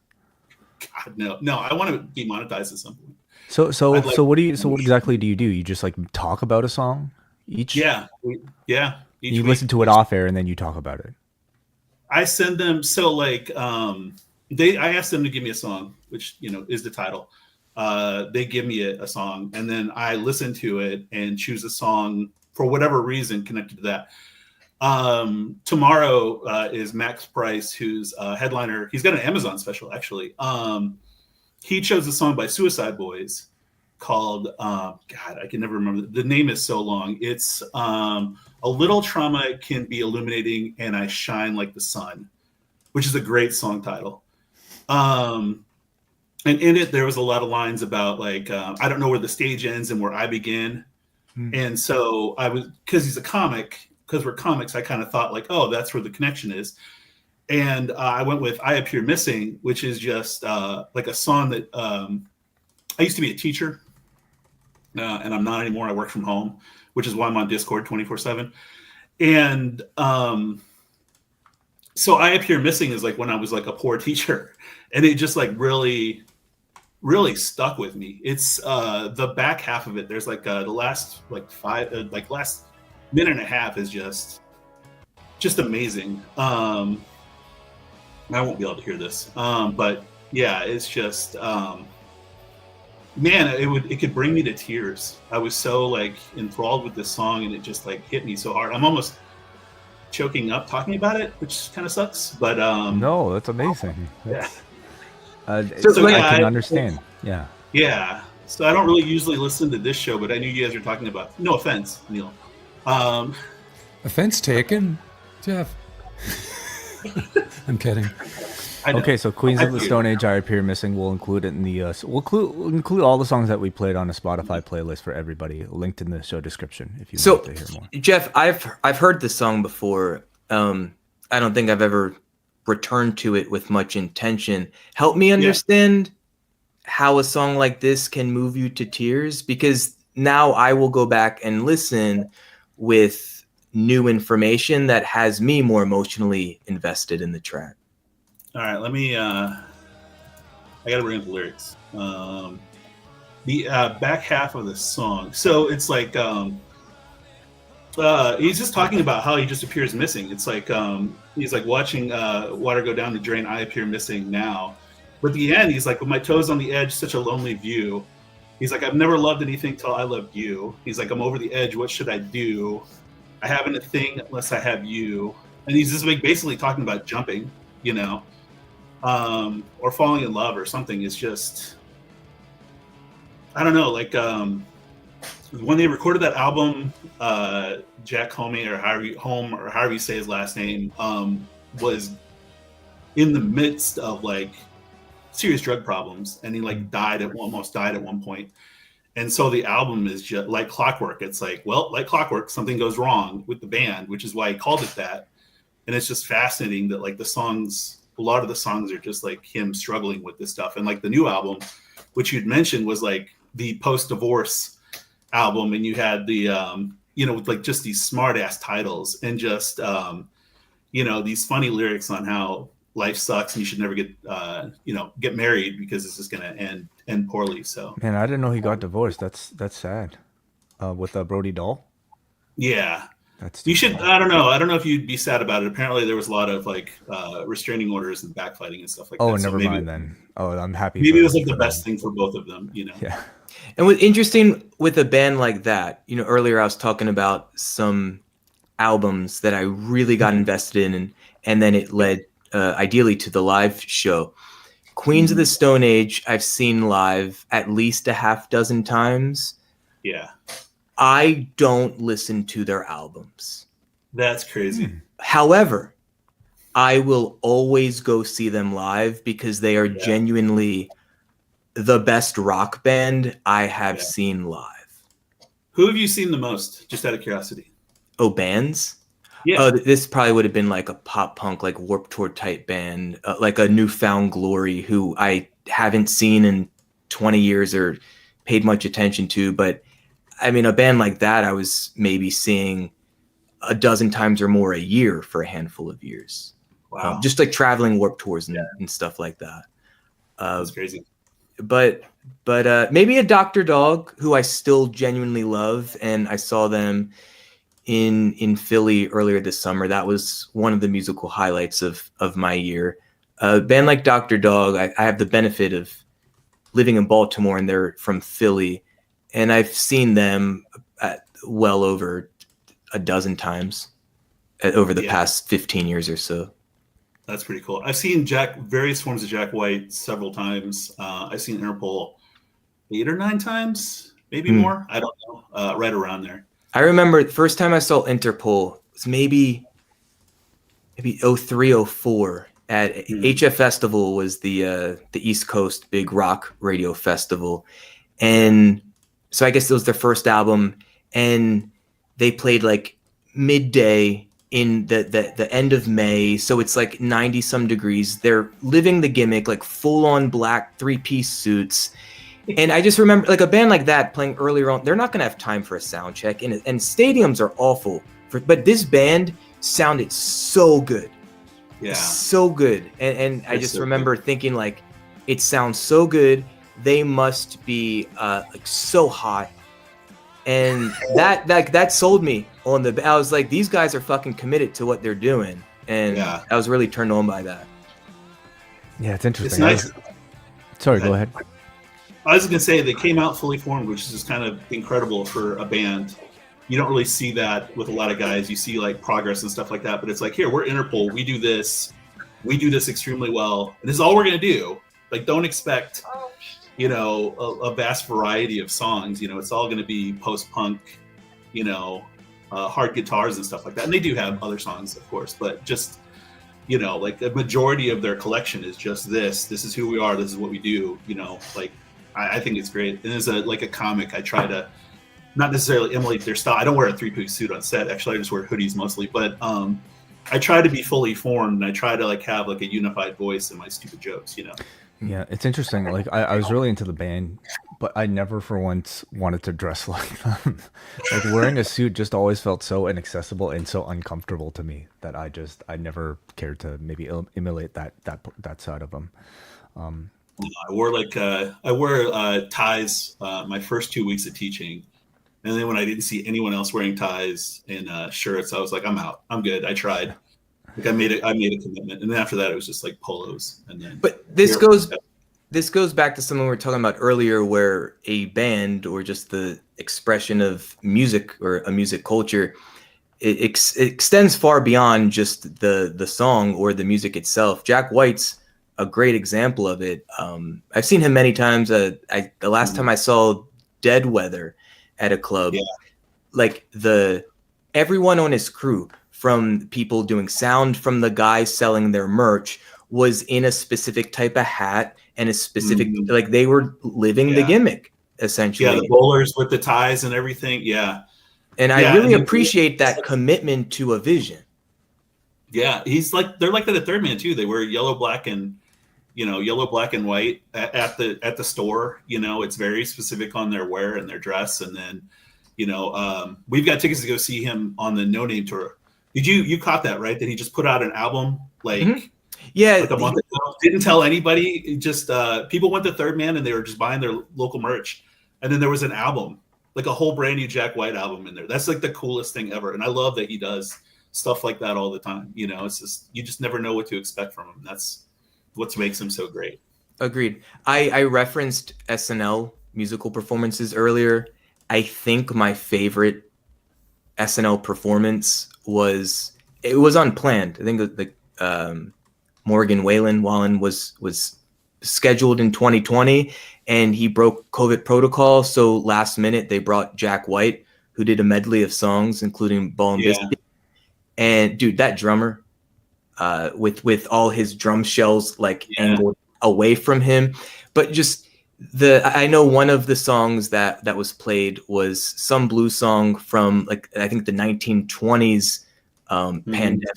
No. God, no. I want to be monetized at some point. So what exactly do? You just like talk about a song each? Yeah. Each you week. Listen to it off air and then you talk about it. I send them I asked them to give me a song, which is the title. They give me a song and then I listen to it and choose a song for whatever reason connected to that. Tomorrow is Max Price, who's a headliner. He's got an Amazon special actually. He chose a song by Suicide Boys called God, I can never remember. The name is so long. It's A Little Trauma Can Be Illuminating and I Shine Like the Sun, which is a great song title. And in it, there was a lot of lines about like, I don't know where the stage ends and where I begin. And so because he's a comic, because we're comics, I kind of thought like, oh, that's where the connection is. And I went with I Appear Missing, which is just like a song that I used to be a teacher and I'm not anymore. I work from home, which is why I'm on Discord 24/7. And so I Appear Missing is like when I was like a poor teacher and it just like really, really stuck with me. It's the back half of it. There's like the last last minute and a half is just amazing. I won't be able to hear this. But yeah, it's just, man, it could bring me to tears. I was so like enthralled with this song and it just like hit me so hard. I'm almost choking up talking about it, which kind of sucks, but no, that's amazing. That's, I can understand. Yeah. So I don't really usually listen to this show, but I knew you guys were talking about, no offense, Neal. Offense taken, Jeff. I'm kidding. Okay, so Queens of the Stone Age, I Appear Missing. We'll include it in the. We'll include all the songs that we played on a Spotify playlist for everybody, linked in the show description. If you want to hear more. Jeff, I've heard this song before. I don't think I've ever returned to it with much intention. Help me understand how a song like this can move you to tears, because now I will go back and listen with new information that has me more emotionally invested in the track. All right, let me. I got to bring up the lyrics. The back half of the song. So it's like he's just talking about how he just appears missing. It's like he's like watching water go down the drain. I appear missing now. But at the end, he's like, with my toes on the edge, such a lonely view. He's like, I've never loved anything till I loved you. He's like, I'm over the edge. What should I do? I haven't a thing unless I have you. And he's just like basically talking about jumping, or falling in love or something. It's just, I don't know, like when they recorded that album, Jack Homey or however you say his last name, was in the midst of like serious drug problems, and he like almost died at one point. And so the album is just like clockwork. It's like, well, like clockwork, something goes wrong with the band, which is why he called it that. And it's just fascinating that like a lot of the songs are just like him struggling with this stuff. And like the new album, which you'd mentioned, was like the post-divorce album. And you had the, with like just these smart ass titles and just, these funny lyrics on how life sucks and you should never get married because it's just going to end poorly. So Man, I didn't know he got divorced. That's sad. With Brody Dahl. yeah, That's you too should. bad. I don't know. I don't know if you'd be sad about it. Apparently, there was a lot of restraining orders and backfighting and stuff like Oh, that. So never maybe, mind then. Oh, I'm happy. maybe it was for the best them. thing for both of them. Yeah. And what's interesting with a band like that, earlier I was talking about some albums that I really got invested in, and then it led ideally to the live show. Queens of the Stone Age, I've seen live at least a half dozen times. Yeah, I don't listen to their albums. that's crazy. However, I will always go see them live because they are genuinely the best rock band I have seen live. Who have you seen the most? Just out of curiosity. Oh, bands? Yeah. Oh, this probably would have been like a pop punk, like Warped Tour type band, like a Newfound Glory, who I haven't seen in 20 years or paid much attention to. But I mean, a band like that, I was maybe seeing a dozen times or more a year for a handful of years. Wow. Just like traveling Warped Tours and stuff like that. That's crazy. But maybe a Dr. Dog, who I still genuinely love, and I saw them in Philly earlier this summer. That was one of the musical highlights of my year. A band like Dr. Dog, I have the benefit of living in Baltimore, and they're from Philly, and I've seen them well over a dozen times over the past 15 years or so. That's pretty cool. I've seen various forms of Jack White several times. I've seen Interpol 8 or 9 times, maybe more. I don't know. Right around there. I remember the first time I saw Interpol was maybe 03, 04 at HF Festival, was the East Coast big rock radio festival. And so I guess it was their first album, and they played like midday in the end of May. So it's like 90 some degrees. They're living the gimmick, like full on black 3-piece suits. And I just remember, like, a band like that playing earlier on, they're not going to have time for a sound check. And stadiums are awful. But this band sounded so good. Yeah. So good. And I just remember thinking, like, it sounds so good. They must be like so hot. And that sold me on I was like, these guys are fucking committed to what they're doing. And I was really turned on by that. Yeah, it's interesting. It's nice. Sorry, go ahead. I was going to say they came out fully formed, which is just kind of incredible for a band. You don't really see that with a lot of guys. You see like progress and stuff like that, but it's like, here, we're Interpol. We do this extremely well. And this is all we're going to do. Like, don't expect, a vast variety of songs. It's all going to be post-punk, hard guitars and stuff like that. And they do have other songs, of course, but just, like the majority of their collection is just this. This is who we are. This is what we do. I think it's great. And as a comic, I try to not necessarily emulate their style. I don't wear a 3-piece suit on set. Actually, I just wear hoodies mostly. But I try to be fully formed, and I try to have like a unified voice in my stupid jokes. Yeah, it's interesting. Like I was really into the band, but I never for once wanted to dress like them. Like wearing a suit just always felt so inaccessible and so uncomfortable to me that I never cared to maybe emulate that side of them. I wore ties my first 2 weeks of teaching, and then when I didn't see anyone else wearing ties and shirts, I was like, I'm out. I'm good. I tried. Like I made a commitment, and then after that, it was just like polos. And then, but this goes back to something we were talking about earlier, where a band or just the expression of music or a music culture, it extends far beyond just the song or the music itself. Jack White's a great example of it. I've seen him many times. The last time I saw Dead Weather at a club, like everyone on his crew, from people doing sound, from the guys selling their merch, was in a specific type of hat and a specific, like they were living the gimmick essentially. Yeah, the bowlers with the ties and everything. Yeah. And I really appreciate that commitment to a vision. Yeah, they're like that at Third Man too. They wear yellow, black, and white at the store. It's very specific on their wear and their dress. And then, we've got tickets to go see him on the No Name tour You caught that, right? That he just put out an album like Mhm. Yeah, like a month ago. Didn't tell anybody. It just people went to Third Man and they were just buying their local merch. And then there was an album, like a whole brand new Jack White album in there. That's like the coolest thing ever. And I love that he does stuff like that all the time. You know, it's just you just never know what to expect from him. That's what makes him so great. agreed. I referenced SNL musical performances earlier. I think my favorite SNL performance was unplanned. I think the Morgan Wallen was scheduled in 2020 and he broke COVID protocol. So last minute they brought Jack White, who did a medley of songs, including Ball and Biscuit. And dude, that drummer, with all his drum shells like angled away from him, but just I know one of the songs that was played was some blues song from like I think the 1920s pandemic,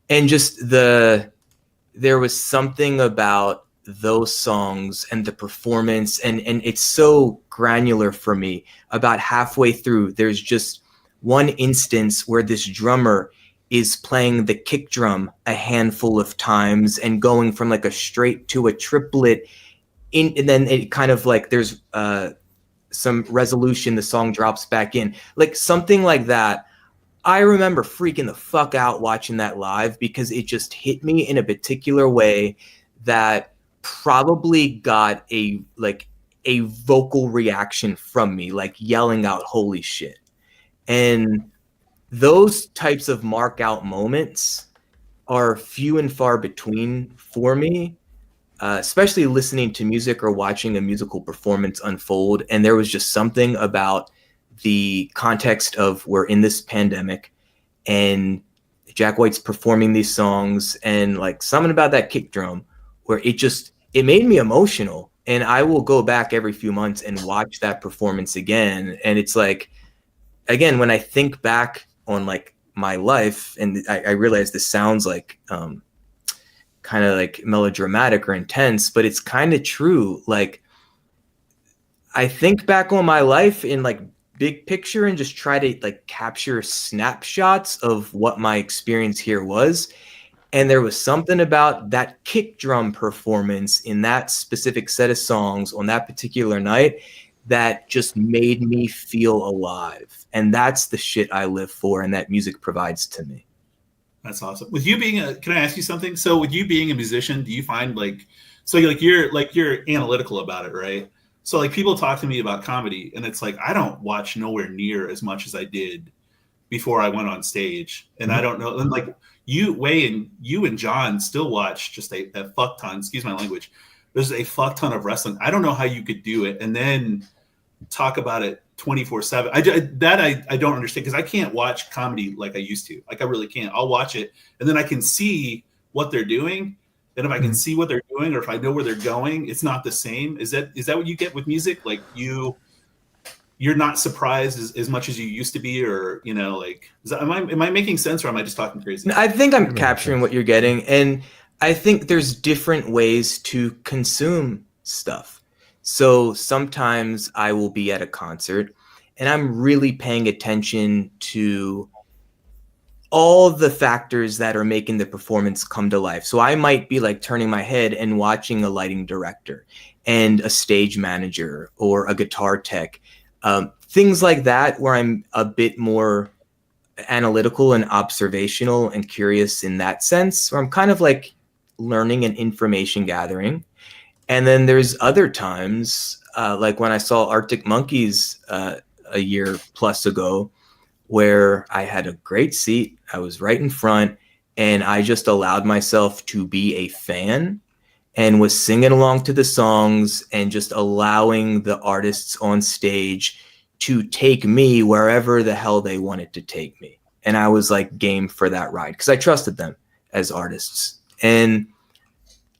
and just there was something about those songs and the performance, and it's so granular for me. About halfway through, there's just one instance where this drummer is playing the kick drum a handful of times and going from like a straight to a triplet and then it kind of like there's some resolution, the song drops back in, like something like that. I remember freaking the fuck out watching that live because it just hit me in a particular way that probably got a vocal reaction from me, like yelling out holy shit. And those types of mark out moments are few and far between for me, especially listening to music or watching a musical performance unfold. And there was just something about the context of we're in this pandemic and Jack White's performing these songs and like something about that kick drum where it made me emotional. And I will go back every few months and watch that performance again. And it's like, again, when I think back on like my life, and I realize this sounds like kind of like melodramatic or intense, but it's kind of true. Like I think back on my life in like big picture and just try to like capture snapshots of what my experience here was. And there was something about that kick drum performance in that specific set of songs on that particular night that just made me feel alive. And that's the shit I live for and that music provides to me. That's awesome. With you being can I ask you something? So with you being a musician, do you find you're analytical about it, right? So like people talk to me about comedy and it's like, I don't watch nowhere near as much as I did before I went on stage. And I don't know. And like you and John still watch just a fuck ton, excuse my language. There's a fuck ton of wrestling. I don't know how you could do it and then talk about it 24/7. I don't understand because I can't watch comedy like I used to. Like I really can't. I'll watch it and then I can see what they're doing. And if I can see what they're doing or if I know where they're going, it's not the same. Is that what you get with music? Like you're not surprised as much as you used to be, or like am I making sense or am I just talking crazy? I think I'm capturing what you're getting, and I think there's different ways to consume stuff. So sometimes I will be at a concert and I'm really paying attention to all the factors that are making the performance come to life. So I might be like turning my head and watching a lighting director and a stage manager or a guitar tech, things like that, where I'm a bit more analytical and observational and curious in that sense, where I'm kind of like learning and information gathering. And then there's other times, like when I saw Arctic Monkeys a year plus ago, where I had a great seat, I was right in front, and I just allowed myself to be a fan and was singing along to the songs and just allowing the artists on stage to take me wherever the hell they wanted to take me. And I was like game for that ride because I trusted them as artists. And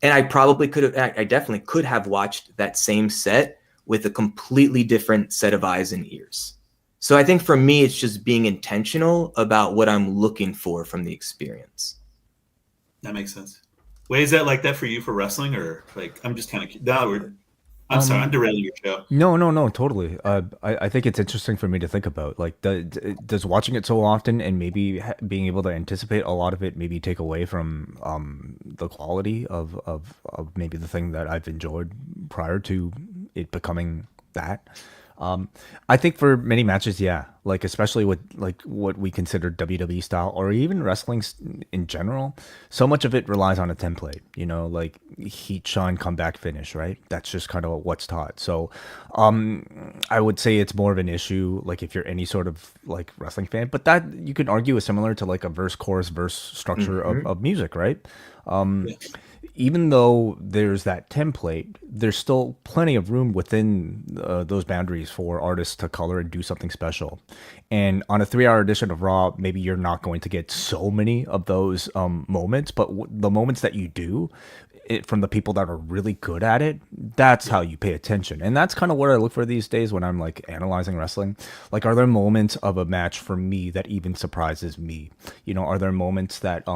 I definitely could have watched that same set with a completely different set of eyes and ears. So I think for me, it's just being intentional about what I'm looking for from the experience. That makes sense. Wait, is that like that for you for wrestling, or like I'm just kind of I'm sorry, I'm derailing your show. No, totally. I think it's interesting for me to think about. Like, does watching it so often and maybe being able to anticipate a lot of it maybe take away from the quality of maybe the thing that I've enjoyed prior to it becoming that? I think for many matches, yeah, like especially with like what we consider WWE style or even wrestling in general, so much of it relies on a template, like heat, shine, comeback, finish, right? That's just kind of what's taught. So, I would say it's more of an issue, like if you're any sort of like wrestling fan, but that you could argue is similar to like a verse, chorus, verse structure of music, right? Even though there's that template, there's still plenty of room within those boundaries for artists to color and do something special. And on a 3-hour edition of Raw, maybe you're not going to get so many of those moments, but the moments that you do, from the people that are really good at it, that's how you pay attention. And that's kind of what I look for these days when I'm like analyzing wrestling. Like, are there moments of a match for me that even surprises me? Are there moments that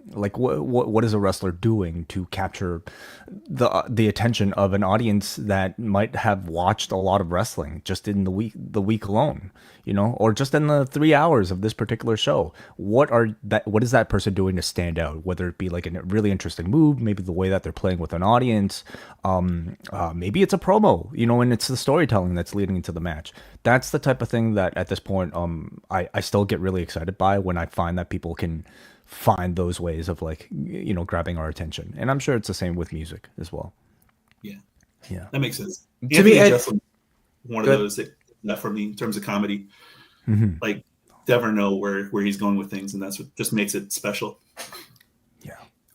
like what is a wrestler doing to capture the attention of an audience that might have watched a lot of wrestling just in the week alone, or just in the 3 hours of this particular show? What is that person doing to stand out? Whether it be like a really interesting move, maybe the way that they're playing with an audience, maybe it's a promo, and it's the storytelling that's leading into the match. That's the type of thing that at this point, I still get really excited by when I find that people can find those ways of like, grabbing our attention. And I'm sure it's the same with music as well. Yeah, that makes sense. To me, one of those that for me in terms of comedy, like never know where he's going with things, and that's what just makes it special.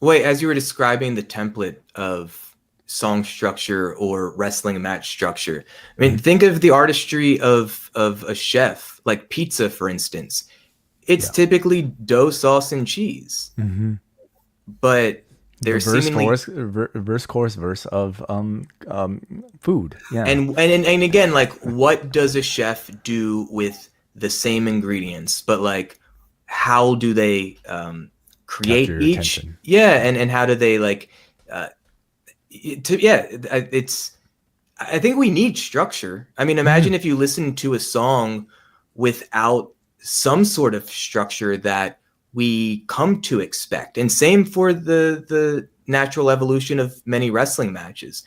Wait, as you were describing the template of song structure or wrestling match structure, I mean, think of the artistry of a chef, like pizza, for instance. It's typically dough, sauce, and cheese, but there's verse, chorus, verse of food. Yeah, and again, like, what does a chef do with the same ingredients? But like, how do they create each attention. And how do they like it's I think we need structure. I mean, imagine if you listen to a song without some sort of structure that we come to expect, and same for the natural evolution of many wrestling matches.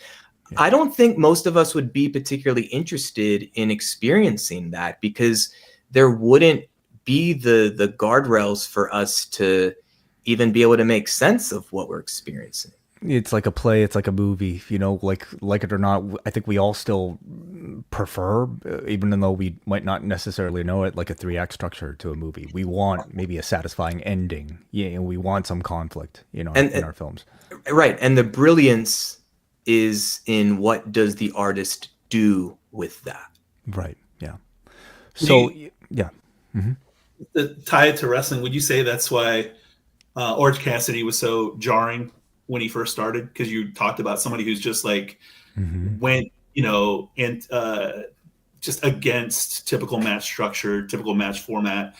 I don't think most of us would be particularly interested in experiencing that, because there wouldn't be the guardrails for us to even be able to make sense of what we're experiencing. It's like a play, it's like a movie, like it or not. I think we all still prefer, even though we might not necessarily know it, like a 3-act structure to a movie. We want maybe a satisfying ending. And we want some conflict, in our films. Right. And the brilliance is in what does the artist do with that. Right. Yeah. So, yeah. To tie it to wrestling, would you say that's why Orange Cassidy was so jarring when he first started? Because you talked about somebody who's just like went, and just against typical match structure, typical match format,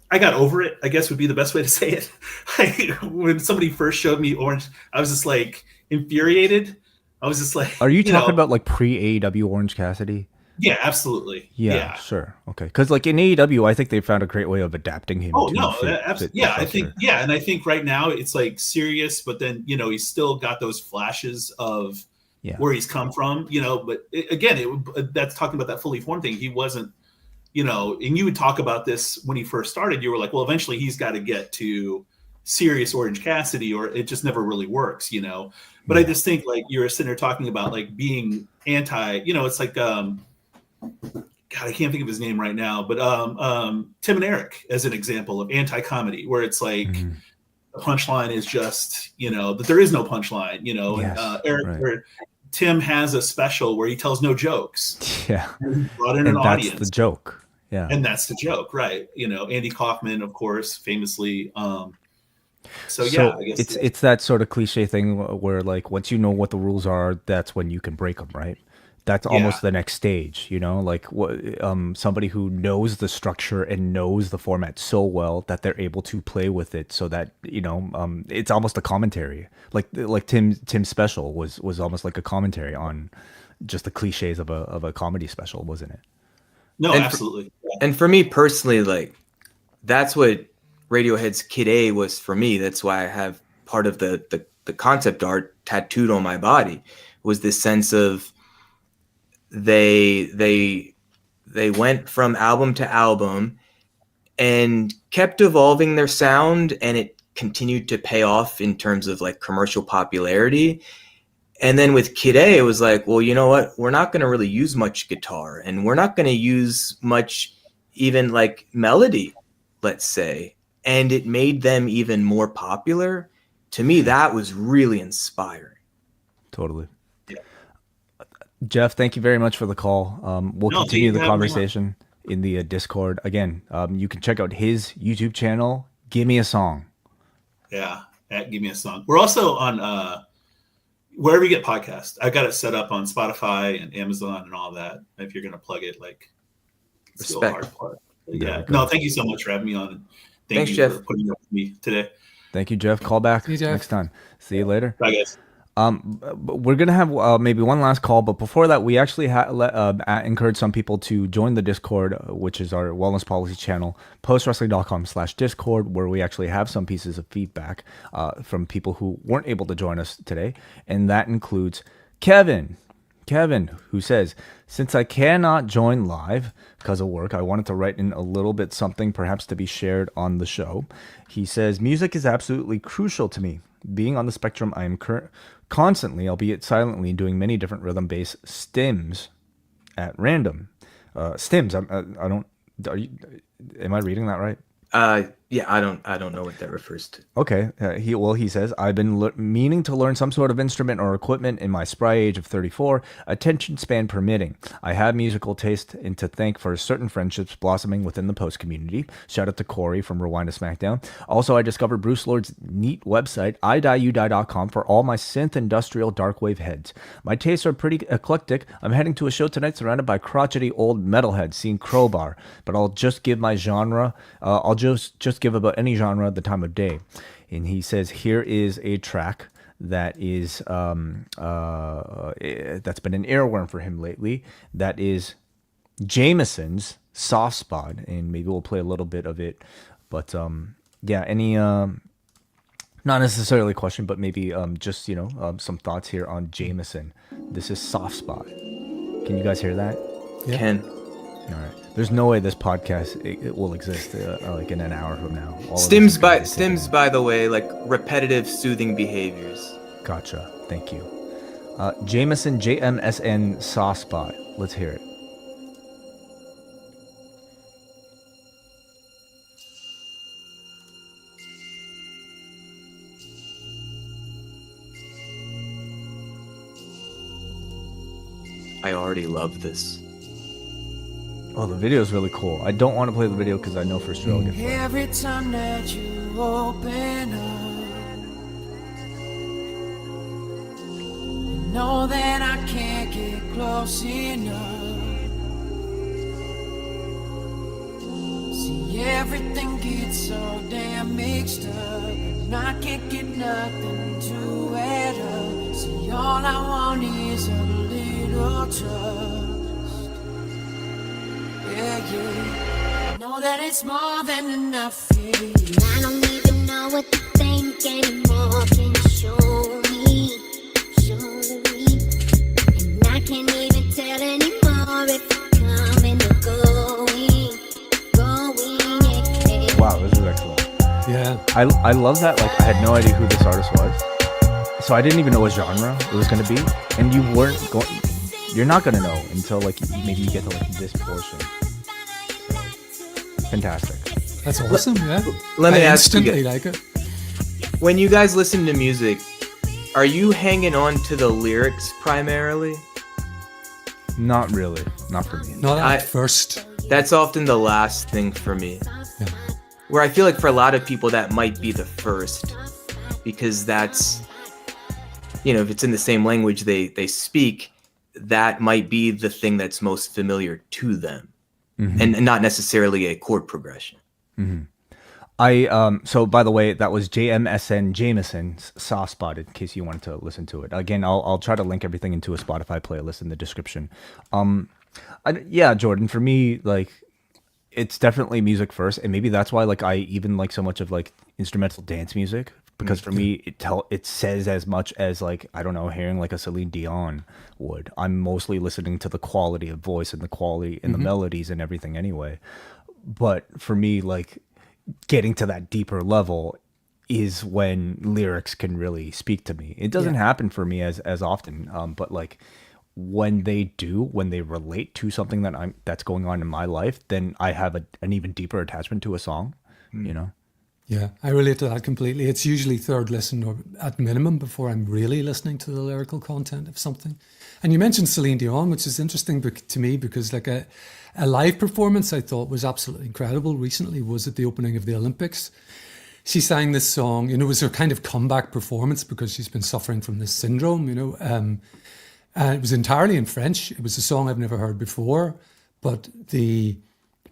I got over it, I guess would be the best way to say it. Like, when somebody first showed me Orange, I was just like infuriated. I was just like, are you talking about like pre-AEW Orange Cassidy? Yeah, absolutely. Yeah, sure. Okay. Because like in AEW, I think they found a great way of adapting him. Absolutely. Yeah, I think, and I think right now it's like serious, but then, he's still got those flashes of where he's come from, but again, that's talking about that fully formed thing. He wasn't, and you would talk about this when he first started, you were like, well, eventually he's got to get to serious Orange Cassidy, or it just never really works, But I just think, like, you were sitting there talking about like being anti, it's like, God, I can't think of his name right now, but Tim and Eric as an example of anti-comedy, where it's like the punchline is just, that there is no punchline, and Eric or Tim has a special where he tells no jokes. Yeah. And he brought in an audience. That's the joke. Yeah. And that's the joke, right? Andy Kaufman, of course, famously. I guess it's that sort of cliche thing where like once you know what the rules are, that's when you can break them, right? that's almost the next stage, you know, like what somebody who knows the structure and knows the format so well that they're able to play with it so that, you know, it's almost a commentary. Like Tim's special was almost like a commentary on just the cliches of a comedy special, wasn't it? No, And absolutely. And for me personally, like that's what Radiohead's Kid A was for me. That's why I have part of the concept art tattooed on my body, was this sense of they went from album to album and kept evolving their sound, and it continued to pay off in terms of like commercial popularity. And then with Kid A, it was like, well, you know what? We're not going to really use much guitar, and we're not going to use much even like melody, let's say. And it made them even more popular. To me, that was really inspiring. Totally. Jeff, thank you very much for the call. We'll No, continue the yeah, conversation in the Discord. Again, you can check out his YouTube channel, Give Me a Song. Yeah, Give Me a Song. We're also on wherever you get podcasts. I've got it set up on Spotify and Amazon and all that. If you're going to plug it, like, it's still a hard part. But yeah. No, thank you so much for having me on. And Thanks, you Jeff. for putting up with me today. Thank you, Jeff. Call back See you, Jeff. next time. See you later. Bye, guys. We're gonna have maybe one last call, but before that, we actually encourage some people to join the Discord, which is our wellness policy channel, postwrestling.com/Discord, where we actually have some pieces of feedback from people who weren't able to join us today, and that includes Kevin, who says, since I cannot join live because of work, I wanted to write in a little bit something perhaps to be shared on the show. He says, music is absolutely crucial to me. Being on the spectrum, I am constantly, albeit silently, doing many different rhythm-based stims at random. Stims, I don't, am I reading that right? Yeah, I don't know what that refers to. Okay. He says, I've been meaning to learn some sort of instrument or equipment in my spry age of 34, attention span permitting. I have musical taste and to thank for certain friendships blossoming within the post community. Shout out to Corey from Rewind to SmackDown. Also, I discovered Bruce Lord's neat website, idieyouDie.com, for all my synth industrial darkwave heads. My tastes are pretty eclectic. I'm heading to a show tonight surrounded by crotchety old metalheads seeing Crowbar, but I'll just give my genre, I'll just give about any genre the time of day. And he says here is a track that is that's been an earworm for him lately. That is Jameson's Soft Spot, and maybe we'll play a little bit of it. But yeah, any not necessarily a question, but maybe just some thoughts here on Jameson. This is Soft Spot. Can you guys hear that? Yeah. Ken. All right. There's no way this podcast it will exist like in an hour from now. All of this is Stims gonna by be taken stims out. by the way, like repetitive soothing behaviors. Gotcha. Thank you. Jameson, JMSN Soft Spot. Let's hear it. I already love this. Oh, the video is really cool. I don't want to play the video because I know for sure I'll get flagged. Every time that you open up, you know that I can't get close enough. See, everything gets so damn mixed up, and I can't get nothing to add up. See, all I want is a little trust. Yeah, yeah. Know that it's more than enough, yeah, yeah. I don't even know what to think anymore. Can you show me? And I can't even tell anymore if you're coming or going. Yeah. Wow, this is excellent. Yeah. I love that. Like, I had no idea who this artist was, so I didn't even know what genre it was going to be, and you're not going to know until like maybe you get to like this portion. So, fantastic. That's awesome, yeah. Let me I ask you instantly guys, like it. when you guys listen to music, are you hanging on to the lyrics primarily? Not really. Not for me. Not I- at first. That's often the last thing for me. Yeah. Where I feel like for a lot of people that might be the first, because that's, if it's in the same language they speak, that might be the thing that's most familiar to them, Mm-hmm. and not necessarily a chord progression. So by the way, that was JMSN Jameson Saw Spotted, in case you wanted to listen to it. Again, I'll try to link everything into a Spotify playlist in the description. Yeah, Jordan, for me, like, it's definitely music first, and maybe that's why like I even like so much of like instrumental dance music, because for me it says as much as, like, I don't know, hearing like a Celine Dion would. I'm mostly listening to the quality of voice and the quality and the melodies and everything anyway. But for me, like, getting to that deeper level is when lyrics can really speak to me. It doesn't happen for me as often, but like when they relate to something that's going on in my life, then I have an even deeper attachment to a song, you know? Yeah, I relate to that completely. It's usually third listen or at minimum before I'm really listening to the lyrical content of something. And you mentioned Celine Dion, which is interesting to me because like a live performance I thought was absolutely incredible recently was at the opening of the Olympics. She sang this song, you know, it was her kind of comeback performance because she's been suffering from this syndrome, you know. And it was entirely in French. It was a song I've never heard before, but the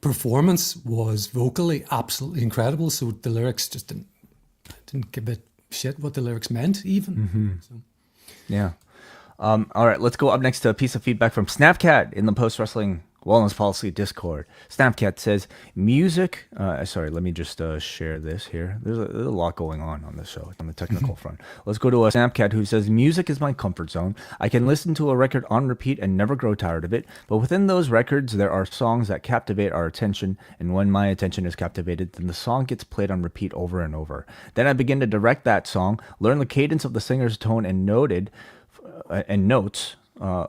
performance was vocally absolutely incredible. So the lyrics just didn't give a shit what the lyrics meant even. So. Yeah. All right, let's go up next to a piece of feedback from Snapcat in the Post Wrestling Wellness Policy Discord. Snapcat says, music, sorry, let me just share this here. There's a lot going on this show on the technical front. Let's go to a Snapcat who says, music is my comfort zone. I can listen to a record on repeat and never grow tired of it, but within those records, there are songs that captivate our attention, and when my attention is captivated, then the song gets played on repeat over and over. Then I begin to direct that song, learn the cadence of the singer's tone and notes,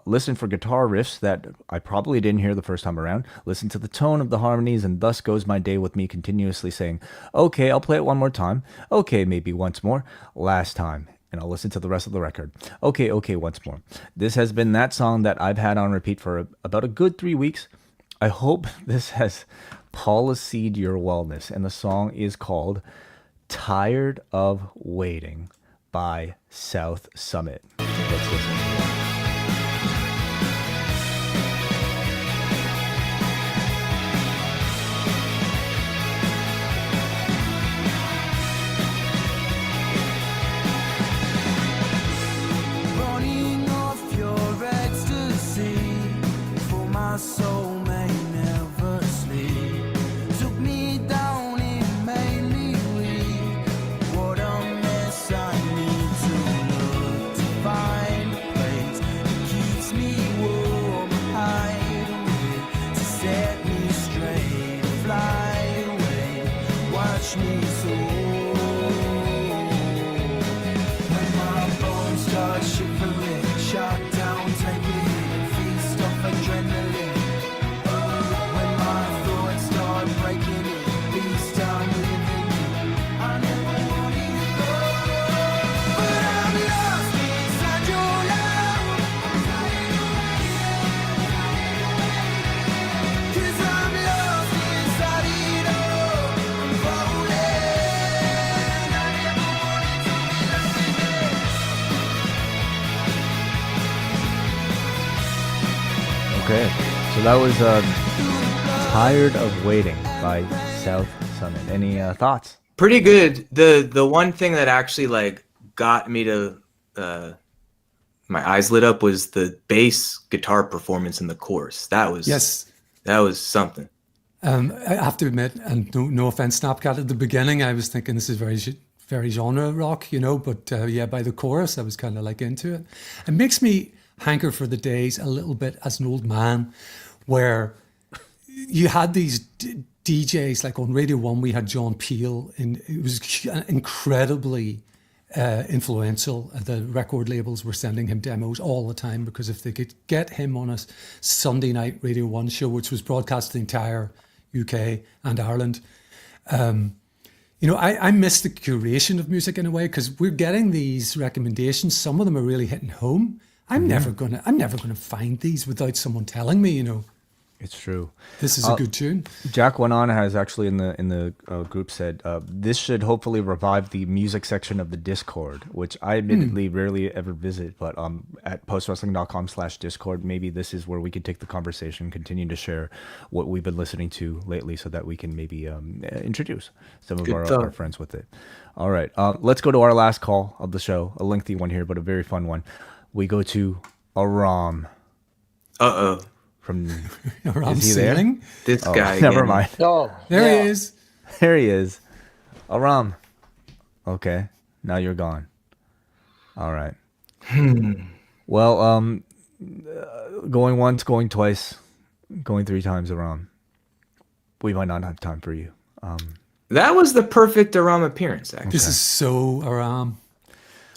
listen for guitar riffs that I probably didn't hear the first time around, listen to the tone of the harmonies, and thus goes my day with me continuously saying, okay, I'll play it one more time. Okay, maybe once more. Last time. And I'll listen to the rest of the record. Okay, once more. This has been that song that I've had on repeat for about a good 3 weeks. I hope this has policied your wellness. And the song is called Tired of Waiting by South Summit. Let's listen. Running off your ecstasy, for my soul may never sleep. Took me down, it made me weak. What a mess, I need to look to find a place that keeps me warm, hide away, to set me straight, fly away, watch me soar. When my bones start shivering, shot down, take a hit and feast off adrenaline. When my thoughts start breaking it, beast I'm living in. I never wanted to go, but I'm lost inside your love. 'Cause I'm lost inside it all. I'm falling. I never wanted to be loving it. Okay, so that was Tired of Waiting by South Summit. Any thoughts? Pretty good. The one thing that actually like got me to my eyes lit up was the bass guitar performance in the chorus. That was something. I have to admit, and no offense, Snapcat, at the beginning, I was thinking this is very genre rock, you know, but yeah, by the chorus, I was kind of like into it. It makes me hanker for the days a little bit as an old man where you had these DJs, like on Radio 1, we had John Peel, and it was incredibly influential. The record labels were sending him demos all the time because if they could get him on a Sunday night Radio 1 show, which was broadcast to the entire UK and Ireland, you know, I miss the curation of music in a way because we're getting these recommendations. Some of them are really hitting home. I'm never gonna find these without someone telling me, you know. It's true. This is a good tune. Jack went on has actually in the group said this should hopefully revive the music section of the Discord, which I admittedly rarely ever visit, but at postwrestling.com/Discord, maybe this is where we can take the conversation, continue to share what we've been listening to lately, so that we can maybe introduce some of our friends with it. All right, let's go to our last call of the show, a lengthy one here, but a very fun one. We go to Aram. From Aram is he there? singing. This guy. Never again. mind. Oh, There he is. There he is. Aram. Okay. Now you're gone. All right. Well, going once, going twice, going 3 times, Aram. We might not have time for you. That was the perfect Aram appearance, actually. This is so Aram.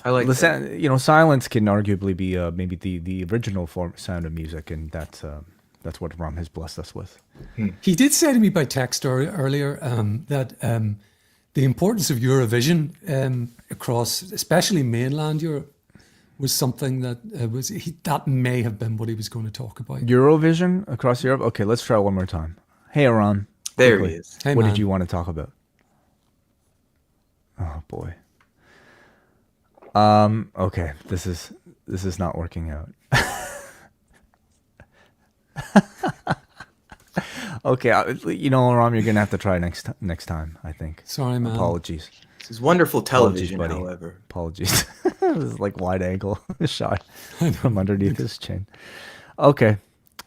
I like that. Silence can arguably be maybe the original sound of music, and that's what Aram has blessed us with. He did say to me by text earlier that the importance of Eurovision across, especially mainland Europe, was something that that may have been what he was going to talk about. Eurovision across Europe? Okay, let's try one more time. Hey, Aram. There quickly, he is. Hey, what man. did you want to talk about? Oh, boy. Okay, this is not working out. Okay, Aram, you're gonna have to try next time. I think. Sorry, man. Apologies. This is wonderful television, Apologies, buddy. however. Apologies. This is like wide angle shot from underneath his chin. Okay,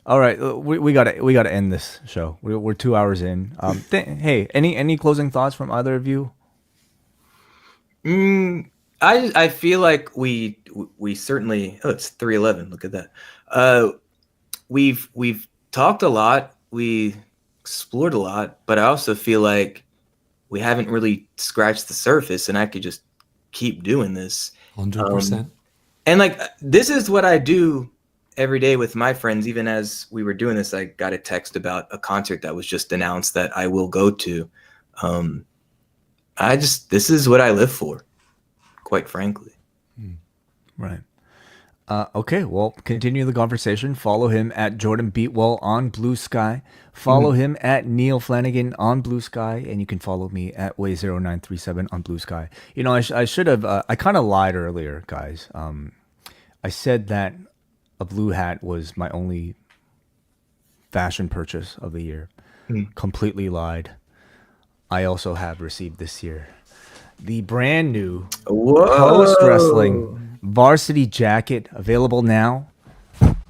all right. We gotta end this show. We're 2 hours in. Hey, any closing thoughts from either of you? I feel like we certainly. Oh, it's 3:11. Look at that. We've talked a lot. We explored a lot, but I also feel like we haven't really scratched the surface, and I could just keep doing this. 100%. And like, this is what I do every day with my friends. Even as we were doing this, I got a text about a concert that was just announced that I will go to. This is what I live for, quite frankly. Right. Okay, well, continue the conversation. Follow him at Jordan Beatwell on Blue Sky. Follow him at Neal Flanagan on Blue Sky, and you can follow me at Way0937 on Blue Sky. I should have. I kind of lied earlier, guys. I said that a blue hat was my only fashion purchase of the year. Completely lied. I also have received this year the brand new Post Wrestling varsity jacket, available now.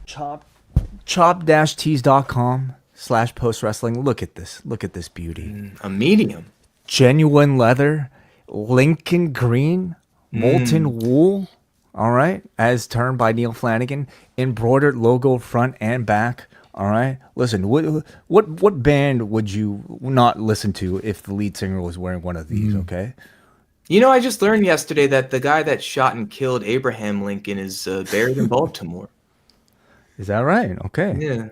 Chop-tees.com/Post Wrestling. Look at this beauty. A medium. Genuine leather, Lincoln green, molten wool. All right, as termed by Neal Flanagan, embroidered logo front and back. All right, listen. What band would you not listen to if the lead singer was wearing one of these? Okay. I just learned yesterday that the guy that shot and killed Abraham Lincoln is buried in Baltimore. Is that right? Okay.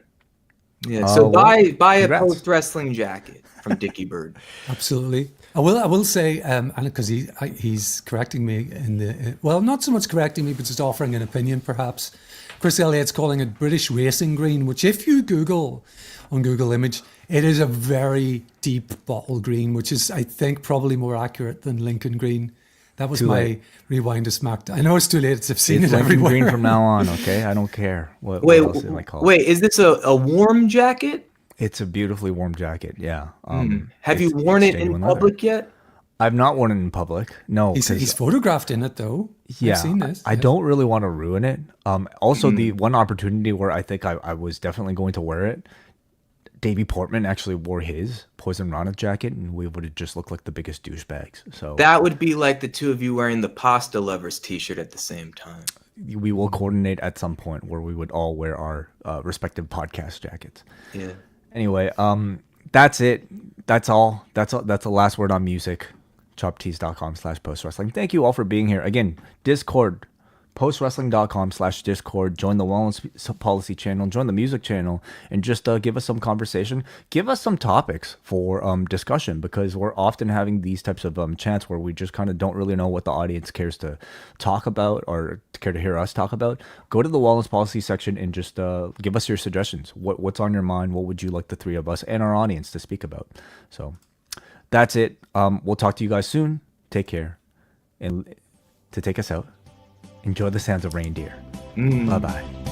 Yeah. So buy a congrats. Post Wrestling jacket from Dickie Bird. Absolutely. I will say, and because he's correcting me not so much correcting me, but just offering an opinion, perhaps. Chris Elliott's calling it British Racing Green, which if you Google on Google Image, it is a very deep bottle green, which is, I think, probably more accurate than Lincoln Green. That was my rewind to SmackDown. I know it's too late. I've seen It's it Lincoln everywhere. green from now on. Okay, I don't care what else it might call. Wait, is this a warm jacket? It's a beautifully warm jacket. Yeah. Have you worn it in genuine public yet? I've not worn it in public. No. He's photographed in it, though. Yeah, I've seen this. I don't really want to ruin it. Also, the one opportunity where I think I was definitely going to wear it, Davey Portman actually wore his Poison Rana jacket, and we would have just looked like the biggest douchebags. So That would be like the two of you wearing the Pasta Lovers t-shirt at the same time. we will coordinate at some point where we would all wear our respective podcast jackets. Yeah. Anyway, that's it. That's all. That's the last word on music. Choptees.com/Post Wrestling. Thank you all for being here. Again, Discord, postwrestling.com/discord, join the wellness policy channel, join the music channel, and just give us some conversation, give us some topics for discussion, because we're often having these types of chats where we just kind of don't really know what the audience cares to talk about or care to hear us talk about. Go to the wellness policy section and just give us your suggestions. What's on your mind? What would you like the three of us and our audience to speak about? So that's it. We'll talk to you guys soon. Take care. And to take us out, enjoy the sounds of Reindeer. Bye-bye.